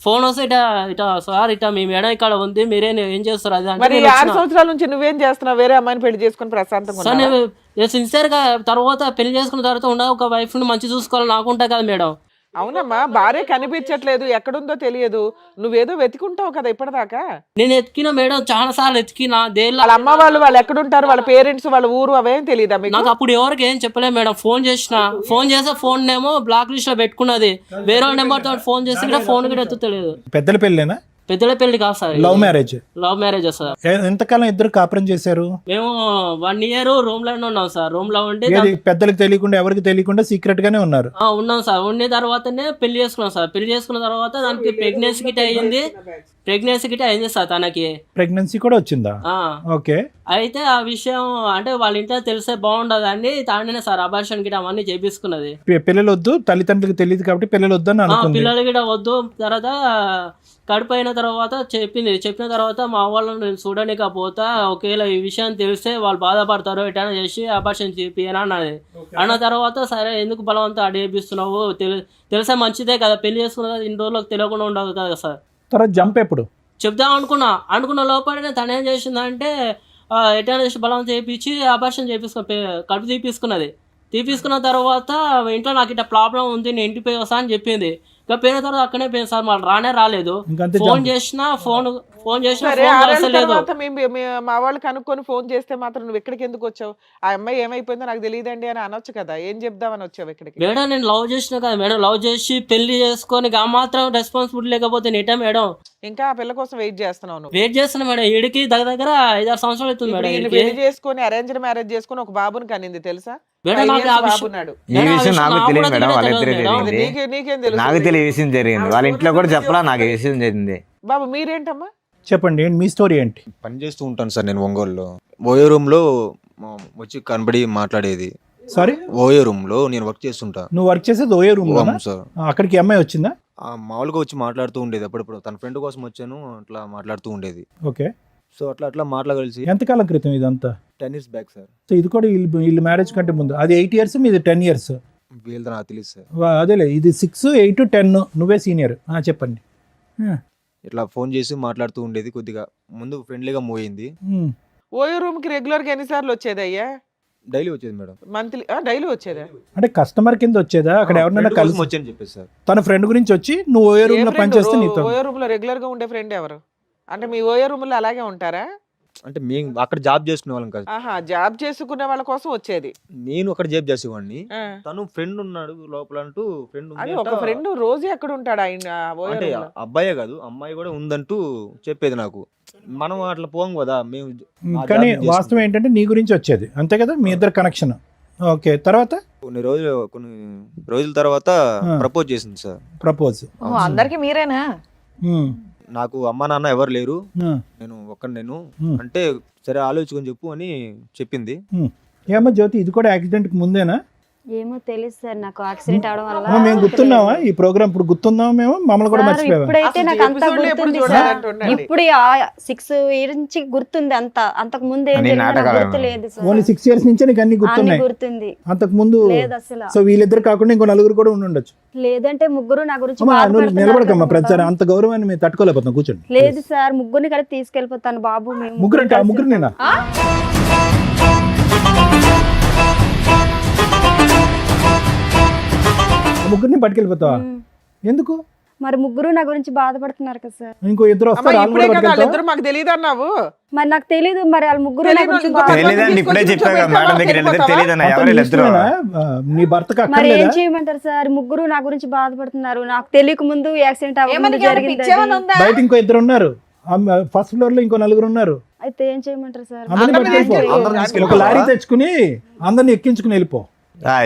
ఫోన్ వస్తే ఇట సార్ ఇట మీ మేడం ఇక్కడ ఉంది, మీరే ఏం చేస్తారు అది మరి అంటే 6 సంవత్సరాల నుంచి నువ్వేం చేస్తున్నావు? వేరే అమ్మాయిని పెళ్లి చేసుకుని ప్రశాంతంగా సార్ ఉన్నావా? నేను సిన్సియర్ గా తర్వాత పెళ్లి చేసుకున్న తర్వాత ఒక వైఫ్ ని మంచి చూసుకోవాలి నాకు ఉంటాయి కదా మేడం. అవునమ్మా, భార్య కనిపించట్లేదు, ఎక్కడుందో తెలియదు, నువ్వేదో వెతుకుంటావు కదా ఇప్పటిదాకా. నేను ఎత్తికిన మేడం, చాలా సార్లు ఎత్తికిన. వాళ్ళ అమ్మ వాళ్ళు ఎక్కడుంటారు, వాళ్ళ పేరెంట్స్, వాళ్ళ ఊరు అవేం తెలియదా మీకు? నాకు అప్పుడు ఎవరికి ఏం చెప్పలేదు మేడం. ఫోన్ చేస్తే ఫోన్ ఏమో బ్లాక్ లిస్ట్ లో పెట్టుకున్నది. వేరే నెంబర్ తో ఫోన్ చేసి కూడా ఫోన్ కూడా ఎత్తుతలేదు. పెద్దల పెళ్ళేనా? పెద్దల పెళ్లి కాదు sir, love marriage. Love marriage sir. ఎంతకాలం ఇద్దరు కాపురం చేశారు? మేము 1 year రూమ్ లోనే ఉన్నాం సార్. రూమ్ లో ఉండి పెద్దలకు తెలియకుండా ఎవరికి తెలియకుండా సీక్రెట్ గానే ఉన్నారు? ఉన్నాం సార్. ఉన్న తర్వాతనే పెళ్లి చేసుకున్నాం సార్. పెళ్లి చేసుకున్న తర్వాత దానికి ప్రెగ్నెన్సీ గిట్ అయింది సార్. తనకి ప్రెగ్నెన్సీ కూడా వచ్చిందా? ఓకే. అయితే ఆ విషయం అంటే వాళ్ళ ఇంట్లో తెలిసే బాగుండదు అని తానే సార్ అబార్షన్ గిట అవన్నీ చేపించుకున్నది. పిల్లలు వద్దు, తల్లిదండ్రులకు తెలియదు కాబట్టి పిల్లలు వద్దు అని అనుకుంది. పిల్లలు గిట వద్దు. తర్వాత కడుపు అయిన తర్వాత చెప్పిన తర్వాత మా వాళ్ళని నేను చూడలేకపోతా, ఒకవేళ ఈ విషయం తెలిస్తే వాళ్ళు బాధపడతారు, ఎటైనా చేసి అబార్షన్ చేపియని అన్నది. అన్న తర్వాత సరే ఎందుకు బలవంతం అడిగిస్తున్నావు, తెలిసే మంచిదే కదా, పెళ్లి చేసుకున్న ఇన్ని రోజులకు తెలియకుండా ఉండదు కదా సార్. తర్వాత జంప్ ఎప్పుడు చెప్దాం అనుకున్న లోపలనే తను ఏం చేసిందంటే ఎటైనా చేసి బలవంతం చేయించి అబార్షన్ కడుపు తీపించుకున్న తర్వాత ఇంట్లో నాకు ఇట్లా ప్రాబ్లం ఉంది, నేను ఇంటికి పోయి వస్తా అని చెప్పింది. ఇక పోయిన తర్వాత అక్కడే పోయింది సార్. మళ్ళీ రాలేదు. ఫోన్ చేసినా సరే, 6 ఏళ్ల తర్వాత మా వాళ్ళు కనుక్కొని ఫోన్ చేస్తే మాత్రం నువ్వు ఎక్కడికి ఎందుకు వచ్చావు? ఆ అమ్మాయి ఏమైపోయిందో నాకు తెలియదండి అని అనొచ్చు కదా. ఏం చెప్దామని వచ్చావు ఇక్కడికి? మేడం నేను లవ్ చేసిన కదా మేడం, లవ్ చేసి పెళ్లి చేసుకొని ఆ మాత్రం రెస్పాన్సిబిలిటీ లేకపోతే నేటా మేడం? ఇంకా ఆ పిల్ల కోసం వెయిట్ చేస్తున్నావు నువ్వు? వెయిట్ చేస్తున్నా మేడం. ఈడికి దగ్గర 5-6 సంవత్సరాలు అవుతుంది మేడం. ఇప్పుడు పెళ్లి చేసుకొని అరేంజ్డ్ మ్యారేజ్ చేసుకొని ఒక బాబుని కనింది తెలుసా? మేడం నాకు ఆ విషయం బాబున్నాడు. ఈ విషయం నాకు తెలియదు మేడం, వాళ్ళిద్దరే జరిగింది. నీకేం తెలుసు? నాకు తెలియదు ఈ విషయం జరిగింది. వాళ్ళ ఇంట్లో కూడా చెప్పలా నాకు ఈ విషయం జరిగింది. బాబు మీరేంటమ్మా? చెప్పండి, ఏంటి మీ స్టోరీ ఏంటి? పని చేస్తూ ఉంటాను సార్ నేను ఒంగోలులో. ఓయో రూమ్ లో వచ్చి కనబడి మాట్లాడేది. సారీ, ఓయో రూమ్ లో నేను వర్క్ చేస్తుంటా. నువ్వు వర్క్ చేసేది ఓయో రూమ్ లో? సార్ అక్కడికి అమ్మాయి వచ్చిందా? మామూలుగా వచ్చి మాట్లాడుతూ ఉండేది. అప్పుడప్పుడు తన ఫ్రెండ్ కోసం వచ్చాను, అట్లా మాట్లాడుతూ ఉండేది. ఓకే. సో అట్లా మాట్లాడగలిసి ఎంతకాలం క్రితం ఇదంతా? 10 years బ్యాక్ సార్. సో ఇది కూడా వీళ్ళు మ్యారేజ్ కంటే ముందు. అది 8 years, మీది 10 years. వీళ్ళతో నాకు తెలియదు సార్. అదేలే, ఇది 6, 8, 10. నువ్వే సీనియర్. చెప్పండి. ఇట్లా ఫోన్ చేసి మాట్లాడుతూ ఉండేది. కొద్దిగా ముందు ఫ్రెండ్లీగా మూవ్ అయింది. ఓయో రూమ్ కి రెగ్యులర్ గా ఎన్నిసార్లు వచ్చేది అయ్యా? డైలీ వచ్చేది మేడం. మంత్లీ డైలీ వచ్చేదా? అంటే కస్టమర్ కింద వచ్చేదా? అక్కడ ఎవరినైనా కలిసి వచ్చని చెప్పేసి సార్. తన ఫ్రెండ్ గురించి వచ్చి నువ్వు ఓయో రూమ్ లో పనిచేస్తే నీతో? ఓయో రూమ్ లో రెగ్యులర్ గా ఉండే ఫ్రెండ్ ఎవరు? అంటే మీ ఓయో రూమ్ లో అలాగే ఉంటారా? అంటే మేము అక్కడ జాబ్ చేసుకునే వాళ్ళం కాదు. జాబ్ చేసుకునే వాళ్ళ కోసం వచ్చేది. నేను అక్కడ జాబ్ చేసేవాడిని. తను ఫ్రెండ్ ఉన్నాడు లోపల అంటూ అది ఒక ఫ్రెండ్ రోజు ఎక్కడ ఉంటాడు ఆయన? అంటే అబ్బాయే కాదు అమ్మాయి కూడా ఉందంటూ చెప్పేది నాకు. మనం అట్లా పోం కదా మేము. కానీ వాస్తవం ఏంటంటే నీ గురించి వచ్చేది అంతే కదా, మీ ఇద్దరు కనెక్షన్. ఓకే, తర్వాత కొన్ని రోజుల తర్వాత ఆ. ప్రపోజ్ చేసింది సార్. ప్రపోజ్. ఓహో, అందరికి మీరేనా? నాకు అమ్మ నాన్న ఎవరు లేరు, నేను ఒక్కడినేను అంటే సరే ఆలోచించుకొని చెప్పు అని చెప్పింది. ఏమో జ్యోతి, ఇది కూడా యాక్సిడెంట్కి ముందేనా? ఏమో తెలియదు సార్, నాకు యాక్సిడెంట్ అవడం వల్ల మేము గుర్తున్నావా ఈ ప్రోగ్రామ్? ఇప్పుడు గుర్తున్నావా మేము? మమ్మల్ని కూడా సార్, మర్చిపోయావా? ఇప్పుడైతే అసలు నాకు అంతా episode లో ఎప్పుడు గుర్తుంది సార్. చూడాలంటుండండి. ఇప్పుడు 6 ఇయర్స్ నుంచి గుర్తుంది అంత. అంతకు ముందు ఏం అన్ని జరిగిందో నాకు నాటకాలు గుర్తు లేదు సార్. ఓన్లీ 6 years నుంచే నీకు అన్ని అన్ని గుర్తున్నాయి. గుర్తుంది అంతకు ముందు లేదు అసలు. సో వీళ్ళిద్దరు కాకుండా ఇంకో నలుగురు కూడా ఉండి ఉండొచ్చు. లేదంటే ముగ్గురు నా గురించి అమ్మా, నువ్వు బాధపడుతున్నారు నిలబడకమ్మా, కదా ప్రతిసారి బాబు. అంత గౌరవాన్ని మేము తట్టుకోలేకపోతున్నాం. కూర్చోండి. లేదు సార్, ముగ్గురిని కలిపి తీసుకెళ్ళిపోతాను బాబు. మేము ముగ్గురు అంటే ఆ ముగ్గురు కలిసి- నేనా? ఆ ముగ్గురిని పట్టుకెళ్ళిపోతావా? ఉమ్. ఎందుకు? మరి ముగ్గురు నా గురించి బాధపడుతున్నారు కదా సార్. ఇంకో ఇద్దరు అమ్మా వస్తారు, వాళ్ళు ఇప్పుడే కూడా కదా పట్టుకెళ్తావా? వాళ్ళిద్దరు మాకు తెలియదు అన్నావు. మరి నాకు తెలీదు, మరి వాళ్ళ ముగ్గురు నా తెలీదు, గురించి ఇంకో బాధ- తెలియదండి, ఇప్పుడే చెప్పాను కదా మేడం దగ్గర వెళ్ళితే తెలియదన్న అతను ఎవరు ఇద్దరు. ఇష్టమేనా? నీ భర్తకు మరి ఏం అక్కర్లేదా? చేయమంటారు సార్? ముగ్గురు నా గురించి బాధపడుతున్నారు. నాకు తెలియక ముందు యాక్సిడెంట్ ఏమని అవ్వకుండా జరిగింది పిచ్చేమని అది. ఉందా? బయట ఇంకో ఇద్దరు ఉన్నారు, ఫస్ట్ ఫ్లోర్ లో ఇంకో నలుగురు ఉన్నారు. అయితే ఏం చేయమంటారు సార్? అందరిని అందరిని పట్టుకెళ్ళిపో. తీసుకెళ్ళి- తీసుకెళ్ళి- ఒక లారీ తెచ్చుకుని అందరిని ఎక్కించుకుని వెళ్ళిపో.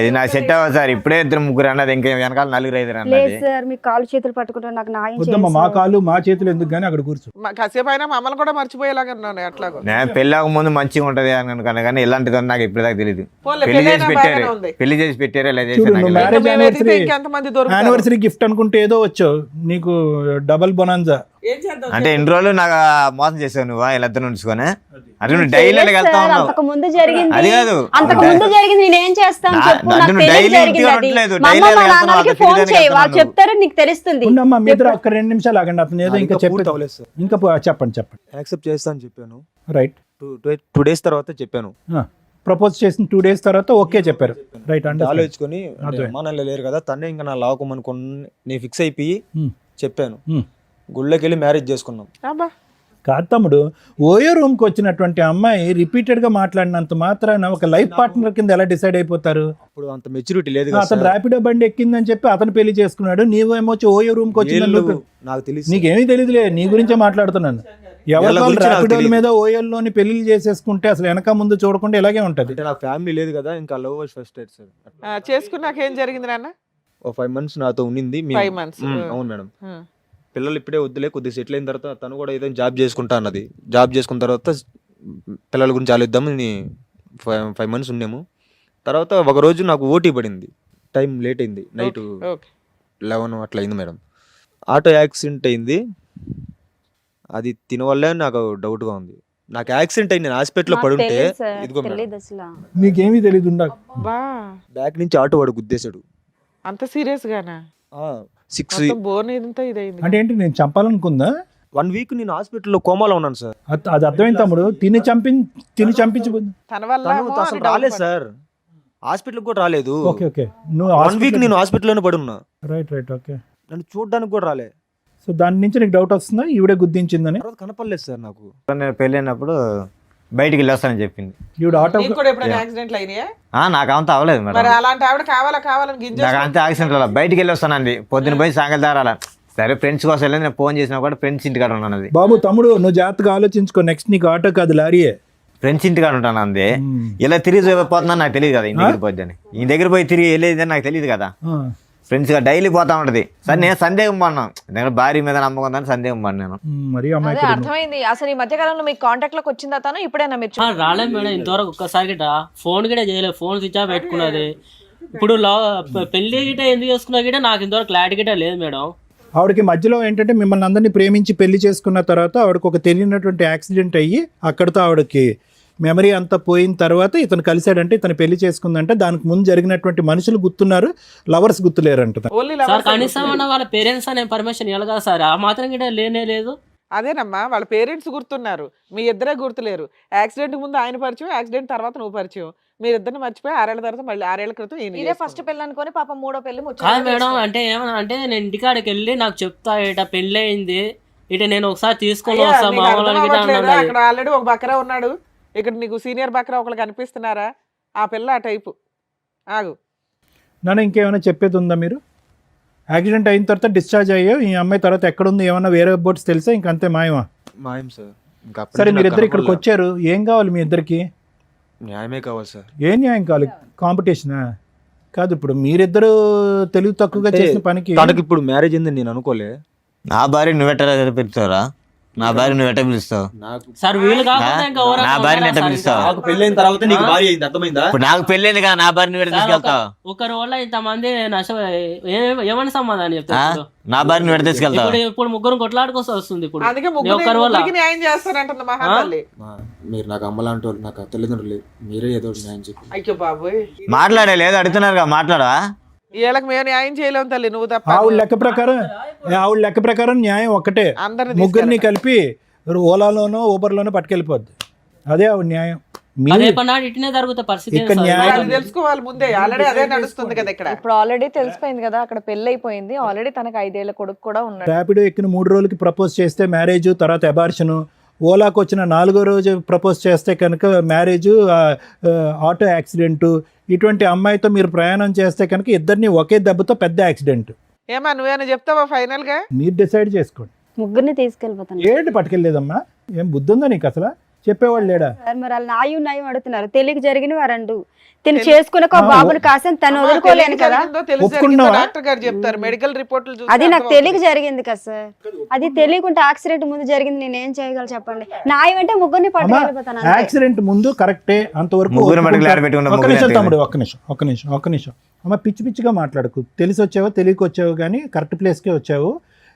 ఇది నాకు సెట్ అవ్వదు సార్. ఇప్పుడే ఇద్దరు ముగ్గురు అన్నది, ఇంకా వెనకాల నలుగురు ఐదురు లేదు అన్నది. సార్, మీ కాలు చేతులు పట్టుకుంటారు, నాకు న్యాయం వద్దమ్మా, చేయండి మా సార్. కాళ్ళు మా చేతులు ఎందుకు కానీ అక్కడ కూర్చో. కాసేపు అయినా మమ్మల్ని కూడా మర్చిపోయేలాగా ఉన్నాను ఎట్లాగో. నేను పెళ్ళాక ముందు మంచిగా ఉంటది అని అనుకున్నా, కానీ ఇలాంటిది నాకు ఇప్పటిదాకా తెలియదు. పోన్లే, పెళ్లి చేసి పెళ్ళైనా పెట్టారు, బాగానే ఉంది. పెళ్లి చేసి పెట్టారు, ఇలా చూడు, చేశారు నాకు నువ్వు తెలియదు. మ్యారేజ్ మేము వెతికితే యానివర్సరీ ఇంకెంతమంది దొరుకుతారు? యానివర్సరీ గిఫ్ట్ అనుకుంటే ఏదో వచ్చావు, నీకు డబల్ బొనాన్జా. ఏం చేద్దాం? అంటే ఎన్ని రోజులు నాకు మోసం చేసావు నువ్వు ఇలా ఇద్దరు ఉంచుకొని? అంటే నువ్వు డైలీ లేదు వెళ్తా సార్, ఉన్నావు. అంతకు ముందు జరిగింది. అది కాదు. అంతకు ముందు జరిగింది నేనేం చేస్తాను చెప్పు? అంటే నాకు నువ్వు తెలియదు డైలీ జరిగింది అది. ఇంటికి మా అమ్మ డైలీ మా వెళ్తున్నావు, నాన్నకి అక్కడ ఫోన్ తిరిగి చేయి, వాళ్ళు వెళ్తున్నావు. చెప్తారు, నీకు తెలుస్తుంది. ఉండమ్మా, మీ ఇద్దరు ఒక్క 2 నిమిషాలు ఆగండి. అతను ఏదో ఇంకా పూర్తి చెప్పి అవ్వలేదు సార్. ఇంకా చెప్పండి. యాక్సెప్ట్ చేస్తా అని చెప్పాను. రైట్. 2 days తర్వాత చెప్పాను. ప్రపోజ్ చేసిన 2 days తర్వాత ఓకే చెప్పారు. రైట్. అంటే ఆలోచించుకొని అర్థమైంది. అమ్మా నాన్న లేరు కదా, తనే ఇంకా నా లావకమనుకుని నేను ఫిక్స్ అయిపోయి Hmm. చెప్పాను. Hmm. గుళ్ళకి వెళ్ళి మ్యారేజ్ చేసుకున్నాం. అబ్బా, కాదు తమ్ముడు, ఓయో రూమ్కి వచ్చినటువంటి అమ్మాయి రిపీటెడ్గా మాట్లాడినంత మాత్రాన ఒక లైఫ్ పార్ట్నర్ కింద ఎలా డిసైడ్ అయిపోతారు? అప్పుడు అంత మెచ్యూరిటీ లేదు కదా అతను సార్. ర్యాపిడో బండి ఎక్కిందని చెప్పి అతను పెళ్లి చేసుకున్నాడు, నీవేమో వచ్చి ఓయో రూమ్కి వచ్చిందని వీళ్ళు నువ్వు- నాకు తెలిసి నీకేమీ తెలియదులే, నీ గురించే మాట్లాడుతున్నాను. ఎవరి వీళ్ళ గురించి నాకు ర్యాపిడోల తెలీదు. మీద ఓయోల్లోని పెళ్లి చేసేసుకుంటే అసలు వెనక ముందు చూడకుండా ఇలాగే ఉంటది. అంటే నాకు ఫ్యామిలీ లేదు కదా, ఇంకా లవ్ ఫస్ట్ ఎయిడ్ సార్. చేసుకున్నాక ఏం జరిగింది నాన్న? ఓ 5 months నాతో ఉండింది. 5 months. అవును మేడం. పిల్లలు ఇప్పుడే వద్దులే, కొద్దిగా సెటిల్ అయిన తర్వాత తను కూడా ఏదైనా జాబ్ చేసుకుంటా అన్నది. జాబ్ చేసుకున్న తర్వాత పిల్లల గురించి ఆలోచిద్దామని 5 months ఉన్నాము. తర్వాత ఒక రోజు నాకు ఓటీ పడింది, టైం లేట్ అయింది, నైట్ ఓకే. 11 అట్లా అయింది మేడం. ఆటో యాక్సిడెంట్ అయింది. అది తినవల్లే నాకు డౌట్గా ఉంది. నాకు యాక్సిడెంట్ అయింది, నేను హాస్పిటల్లో నాకు పడుంటే తెలీదు సార్, ఇదిగో మేడం తెలీదు అసలు. నీకేమీ తెలియదు ఉండ. బా, బ్యాక్ నుంచి ఆటో వాడు గుద్దేశాడు. అంత సీరియస్ గానా? 6 బోన్ ఇదంతా ఇదైంది. అంటే ఏంటి, నేను చంపాలనుకుందా? 1 week నేను హాస్పిటల్లో కోమాలో ఉన్నాను సార్. అది అర్థమైంది తమ్ముడు. తిని చంపించబోద్దు. తన వల్ల తను ఏమో అసలు అని doubt రాలేదు పడ్డా. సార్, హాస్పిటల్కి కూడా రాలేదు. Okay okay. నువ్వు 1 week నేను హాస్పిటల్లోనే పడున్నా. Right right okay. నన్ను చూడడానికి కూడా రాలే. సో దాని నుంచి నీకు డౌట్ వస్తుందా ఈవిడే గుద్దించిందని? తర్వాత కనపడలేదు సార్ నాకు. నేను పెళ్ళైనప్పుడు బయటికి వెళ్ళొస్తానని చెప్పింది. ఈవిడ ఆటో నీకు కూడా ఎప్పుడైనా యాక్సిడెంట్లు అయినాయా? నాకు అంత అవ్వలేదు మరి మేడం. అలాంటి ఆవిడ కావాలని గింజ నాకు అంతే యాక్సిడెంట్ అలా బయటికి వెళ్ళొస్తానండి. పొద్దున పోయి సాయంకాలం దారాల సరే ఫ్రెండ్స్ కోసం వెళ్ళి నేను ఫోన్ చేసినా కూడా ఫ్రెండ్స్ ఇంటికాడ ఉన్నాను. అది బాబు తమ్ముడు, నువ్వు జాగ్రత్తగా ఆలోచించుకో. నెక్స్ట్ నీకు ఆటో కాదు లారీయే. ఫ్రెండ్స్ ఇంటికాడ ఉంటాను అంది. ఇలా తిరిగి పోతుందని నాకు తెలియదు కదా, ఇంటి దగ్గర పోద్దని. ఈ దగ్గర పోయి తిరిగి వెళ్ళేది నాకు తెలియదు కదా. ఫ్రెండ్స్ గా డైలీ పోతా ఉంటది. సరే నేను సందేహం పడినాను, నేను భార్య మీద నమ్మకం ఉందని సందేహం పడినాను. మరి అదే అమ్మాయి అర్థమైంది. అసలు ఈ మధ్య కాలంలో మీకు కాంటాక్ట్ లోకి వచ్చిందా తను? ఇప్పుడైనా మీరు రాలేదు మేడం ఇంతవరకు ఒక్కసారి గిట ఫోన్ గిట చేయలేదు. ఫోన్ స్విచ్ ఆఫ్ పెట్టుకున్నది. ఇప్పుడు పెళ్లి గిట ఎందుకు చేసుకున్నా గిట నాకు ఇంతవరకు క్లారిటీ గిట లేదు మేడం. ఆవిడకి మధ్యలో ఏంటంటే మిమ్మల్ని అందరినీ ప్రేమించి పెళ్లి చేసుకున్న తర్వాత ఆవిడకి ఒక తెలియనటువంటి యాక్సిడెంట్ అయ్యి అక్కడితో ఆవిడకి మెమరీ అంతా పోయిన తర్వాత ఇతను కలిశాడంటే ఇతను పెళ్లి చేసుకుందంటే దానికి ముందు జరిగినటువంటి మనుషులు గుర్తున్నారు, లవర్స్ గుర్తులేరంట. ఓన్లీ సార్ కనీసం అన్న వాళ్ళ పేరెంట్స్ అనే పర్మిషన్ ఇవ్వాలి కదా సార్. ఆ మాత్రం గిట లేనే లేదు. అదేనమ్మా, వాళ్ళ పేరెంట్స్ గుర్తున్నారు, మీ ఇద్దరే గుర్తులేరు. యాక్సిడెంట్ ముందు ఆయన పరిచయం, యాక్సిడెంట్ తర్వాత నువ్వు పరిచయం. మీరిద్దరిని మర్చిపోయి 6 ఏళ్ల తర్వాత మళ్ళీ 6 ఏళ్ల క్రితం ఈయన ఇదే ఫస్ట్ చేసుకున్నారు. పెళ్ళి అనుకొని పాపం మూడో పెళ్లి కాదు మేడం, అంటే ఏమన్నా అంటే నేను ఇంటికాడికి వెళ్ళి నాకు చెప్తా ఇట పెళ్ళి అయింది, ఇట నేను ఒకసారి తీసుకొని అయ్యా, వస్తా నీకు మా అర్థం వాళ్ళని గిట అవ్వట్లేదా? అన్నది. అక్కడ ఆల్రెడీ ఒక బకరా ఉన్నాడు, ఇక్కడ నీకు సీనియర్ బకరా ఒకళ్ళు కనిపిస్తున్నారా? ఆ పిల్ల ఆ టైపు. ఆగు, నాన్న ఇంకేమైనా చెప్పేది ఉందా? మీరు యాక్సిడెంట్ అయిన తర్వాత డిశ్చార్జ్ అయ్యావు, ఈ అమ్మాయి తర్వాత ఎక్కడుంది, ఏమన్నా వేరే బోట్స్ తెలుసా? ఇంకంతే మాయమా? మాయం సార్. ఇంకా సరే మీరిద్దరు ఇక్కడికి వచ్చారు, ఏం కావాలి మీ ఇద్దరికి? న్యాయమే కావాలి సార్. ఏ న్యాయం కావాలి? కాంపిటీషనా? కాదు, ఇప్పుడు మీరిద్దరు తెలివి తక్కువగా అంటే చేసిన పనికి తనకి ఇప్పుడు మ్యారేజ్ అయిందని నేను అనుకోలే. నా భార్య నువ్వెట్ట పిలుస్తావురా? నా భార్య నువ్వెట్ట పిలుస్తావు? నాకు సార్ వీళ్ళు కాకుండా ఇంకా ఎవరైనా నా భార్యని ఉన్నారా ఎట్ట సార్ పిలుస్తావు? ఇంకా? నాకు పెళ్ళైన తర్వాత నీకు భార్య అయింది, అర్థమైందా? ఇప్పుడు నాకు పెళ్ళైంది కదా, నా భార్య నువ్వెట్ట సార్, తీసుకెళ్తావు? ఒకరి వల్ల ఇంతమంది ఏమని సమాధానం ఆ? చెప్తారు? నా భార్య నువ్వెట్ట తీసుకెళ్తావు? ఇప్పుడు ముగ్గురు కొట్లాడుకోసం వస్తుంది ఇప్పుడు అందుకే ఒక్కరి వల్ల ముగ్గురికి న్యాయం చేస్తానంటుంది మహాతల్లి. మీరు నాకు అమ్మలాంటి వాళ్ళు, నాకు తల్లిదండ్రులు, మీరే ఏదో ఒకటి న్యాయం చెప్పి. అయ్యో బాబోయ్, మాట్లాడే లేదు అడుగుతున్నారు కదా, మాట్లాడా? వీళ్ళకి మేము న్యాయం చేయలేము తల్లి, నువ్వు తప్ప. ఆవిడ లెక్క ప్రకారం న్యాయం ఒక్కటే, అందరిని ముగ్గురిని కలిపి ఓలాలోనో ఊబర్లోనో పట్టుకెళ్ళిపోద్ది. అదే ఆవిడ న్యాయం. మీరు రేపన్నాడు ఇట్నే జరుగుతా పరిస్థితి ఇక్కడ ఏంటి సార్? న్యాయం- వాళ్ళు తెలుసుకోవాలి ముందే, ఆల్రెడీ అదే నడుస్తుంది కదా ఇక్కడ. ఇప్పుడు ఆల్రెడీ తెలిసిపోయింది కదా, అక్కడ పెళ్లి అయిపోయింది ఆల్రెడీ, తనకి 5 ఏళ్ల కొడుకు కూడా ఉన్నాడు. ర్యాపిడో ఎక్కిన 3 రోజులకి ప్రపోజ్ చేస్తే మ్యారేజ్, తర్వాత అబార్షను. ఓలాకు వచ్చిన 4వ రోజు ప్రపోజ్ చేస్తే కనుక మ్యారేజ్, ఆటో యాక్సిడెంట్. ఇటువంటి అమ్మాయితో మీరు ప్రయాణం చేస్తే కనుక ఇద్దరిని ఒకే దెబ్బతో పెద్ద యాక్సిడెంట్. ఏమా నువ్వేమైనా చెప్తావా ఫైనల్ గా? మీరు డిసైడ్ చేసుకోండి. ముగ్గురిని తీసుకెళ్ళిపోతాను ఏంటి పట్టుకెళ్ళలేదమ్మా? ఏం బుద్ధి ఉందా నీకు అసలు? చెప్పేవాళ్ళు లేడా? సార్. మరి వాళ్ళు నాయం అడుగుతున్నారు. తెలియక జరిగినవి వారండు. తిని చేసుకునే ఒక బాబుని కాసని తను వదులుకోలేను కదా. ఒప్పుకున్నావా? డాక్టర్ గారు చెప్తారు, మెడికల్ రిపోర్ట్లు చూస్తే అది నాకు అర్థమవుతుంది. తెలియక జరిగింది కదా సార్. అది తెలియకుంటే యాక్సిడెంట్ ముందు జరిగింది, నేను ఏం చేయగలను చెప్పండి? న్యాయం అంటే ముగ్గురిని అమ్మా, పట్టుకెళ్ళిపోతాను అంతే. యాక్సిడెంట్ ముందు కరెక్టే, అంతవరకు ముగ్గురు మటుకు ఒప్పుకుంటా. లారీ పెట్టుకున్న ఒక్క ముగ్గురు నిమిషం ఎంత తమ్ముడు, ఒక్క నిమిషం. అమ్మ, పిచ్చి పిచ్చిగా మాట్లాడకు. తెలిసి వచ్చావో తెలియక వచ్చావు కానీ కరెక్ట్ ప్లేస్కే వచ్చావు.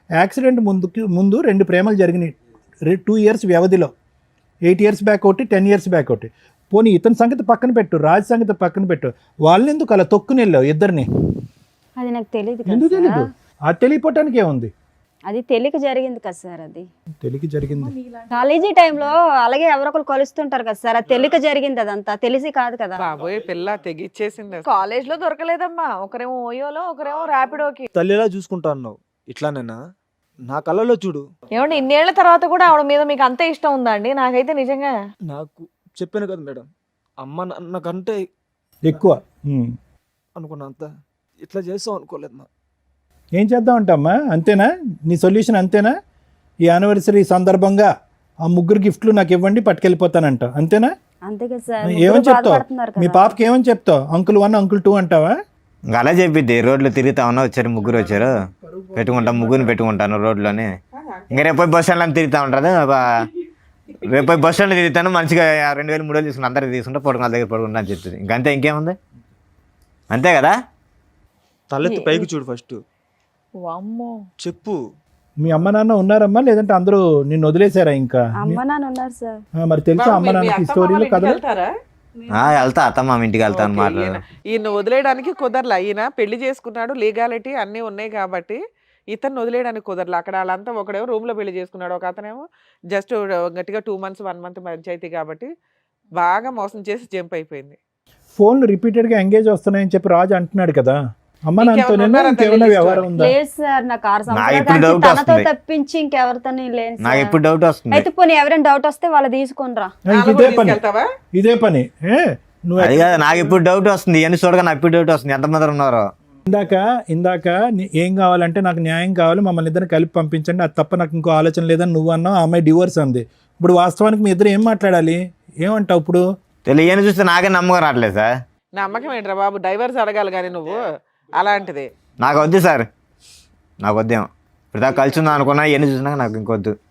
యాక్సిడెంట్ ముందు 2 ప్రేమలు జరిగినాయి 2 ఇయర్స్ వ్యవధిలో. 8 ఇయర్స్ బ్యాక్ ఒకటి, 10 ఇయర్స్ బ్యాక్ ఒకటి. పోనీ ఇతని సంగతి పక్కన పెట్టు, రాజ్ సంగతి పక్కన పెట్టు. వాళ్ళని ఎందుకు అలా తొక్కుని వెళ్ళావు ఇద్దరిని? అది నాకు తెలియదు ఎందుకు కదా తెలీదు? సార్. అది తెలియపోవటానికి ఏముంది? అది తెలియక జరిగింది కదా సార్. అది తెలియక జరిగింది. కాలేజీ టైంలో అలాగే ఎవరొకరు కలుస్తుంటారు కదా సార్. అది తెలియక జరిగింది, అదంతా తెలిసి కాదు కదా. బాబోయ్, పిల్ల తెగిచ్చేసింది అసలు. కాలేజ్ లో దొరకలేదమ్మా, ఒకరేమో ఓయోలో ఒకరేమో ర్యాపిడోకి. తల్లిలా చూసుకుంటా అన్నావు, ఇట్లానేనా? నా కళ్ళలో చూడు. ఏమండి ఇన్నేళ్ల తర్వాత కూడా ఆవిడ మీద మీకు అంతే ఇష్టం ఉందా అండి? నాకైతే నిజంగా నాకు చెప్పాను కదా మేడం, అమ్మ నాన్న కంటే ఎక్కువ. అనుకున్నా, అంత ఇట్లా చేస్తాం అనుకోలేదు మా. ఏం చేద్దామంటమ్మా? అంతేనా నీ సొల్యూషన్? అంతేనా? ఈ యానివర్సరీ సందర్భంగా ఆ 3 గిఫ్ట్లు నాకు ఇవ్వండి, పట్టుకెళ్ళిపోతానంట, అంతేనా? అంతే కదా సార్. ఏమని ముగ్గురు చెప్తావు? బాధపడుతున్నారు మీ కదా. పాపకి ఏమని చెప్తావు? అంకుల్ 1, అంకుల్ 2 అంటావా? ఇంకా అలా చెప్పిద్ది, రోడ్లు తిరుగుతా ఉన్నా వచ్చారు ముగ్గురు వచ్చారు, ముగ్గురిని పెట్టుకుంటాను రోడ్లోనే. ఇంకా రేపు బస్ స్టాండ్లో తిరుగుతూ ఉంటుంది. రేపు బస్ స్టాండ్లో తిరుగుతాను, మంచిగా 2000 3000 తీసుకుని అందరికి తీసుకుంటా పడుకున్న దగ్గర పడుకుంటా అని చెప్తుంది. ఇంకంతే, ఇంకేముంది? అంతే కదా? తలెత్తి పైకి చూడు ఫస్ట్, వామ్మో. చెప్పు. మీ అమ్మ నాన్న ఉన్నారమ్మా, లేదంటే అందరూ నిన్ను వదిలేశారా ఇంకా? అమ్మ నాన్న ఉన్నారు సార్. మరి తెలుసా బాబు, అమ్మ మీ నాన్నకి అత్తమ్మ స్టోరీలు, వాళ్ళ ఇంటికి కథలు? వెళ్తారా? వెళ్తా, అత్తమ్మ ఇంటికి వెళ్తాను ఓకే, మాట్లాడు. ఈయన వదిలేయడానికి కుదరలా. ఈయన పెళ్లి చేసుకున్నాడు, లీగాలిటీ అన్నీ ఉన్నాయి కాబట్టి ఇతన్ని వదిలేయడానికి కుదరలా. అక్కడ వాళ్ళంతా ఒకడేమో రూమ్ లో పెళ్లి చేసుకున్నాడు, ఒక అతనేమో జస్ట్ గట్టిగా 2 months 1 month పంచాయతీ కాబట్టి బాగా మోసం చేసి జంప్ అయిపోయింది. ఫోన్లు రిపీటెడ్గా ఎంగేజ్ వస్తున్నాయని చెప్పి రాజు అంటున్నాడు కదా. అమ్మ నాన్నతో ఇంకెవరు ఇంకేమైనా ఉన్నారా వ్యవహారం ఉందా? లేదు సార్, నాకు 6 నాకు ఇప్పుడు సంవత్సరాలు డౌట్ తనతో వస్తుంది. తప్పించి ఇంకెవరితో లేను నాకు సార్. ఇప్పుడు డౌట్ వస్తుంది. అయితే పోనీ ఎవరైనా డౌట్ వస్తే వాళ్ళు తీసుకునిరా. ఇదే పని, తీసుకెళ్తావా? ఇదే పని. నువ్వు అది కాదు, నాకు ఇప్పుడు డౌట్ వస్తుంది. ఇవన్నీ చూడగా నాకు ఇప్పుడు డౌట్ వస్తుంది, ఎంతమంది ఉన్నారో. ఇందాక ఏం కావాలంటే నాకు న్యాయం కావాలి, మమ్మల్ని ఇద్దరిని కలిపి పంపించండి, అది తప్ప నాకు ఇంకో ఆలోచన లేదని నువ్వు అన్నావు. ఆ అమ్మాయి డివోర్స్ అంది. ఇప్పుడు వాస్తవానికి మీ ఇద్దరు ఏం మాట్లాడాలి? ఏమంటావు ఇప్పుడు? తెలియని చూస్తే నాకే నమ్మకం రావట్లేదు సార్. నమ్మకం ఏంట్రా బాబు, డైవర్స్ అడగాలి కానీ నువ్వు అలాంటిది. నాకు వద్దు సార్, నాకు వద్దేమో. ఇప్పుడు దాకా కలిసి ఉందా అనుకున్నా, ఇవన్నీ చూసినాక నాకు ఇంకొద్దు.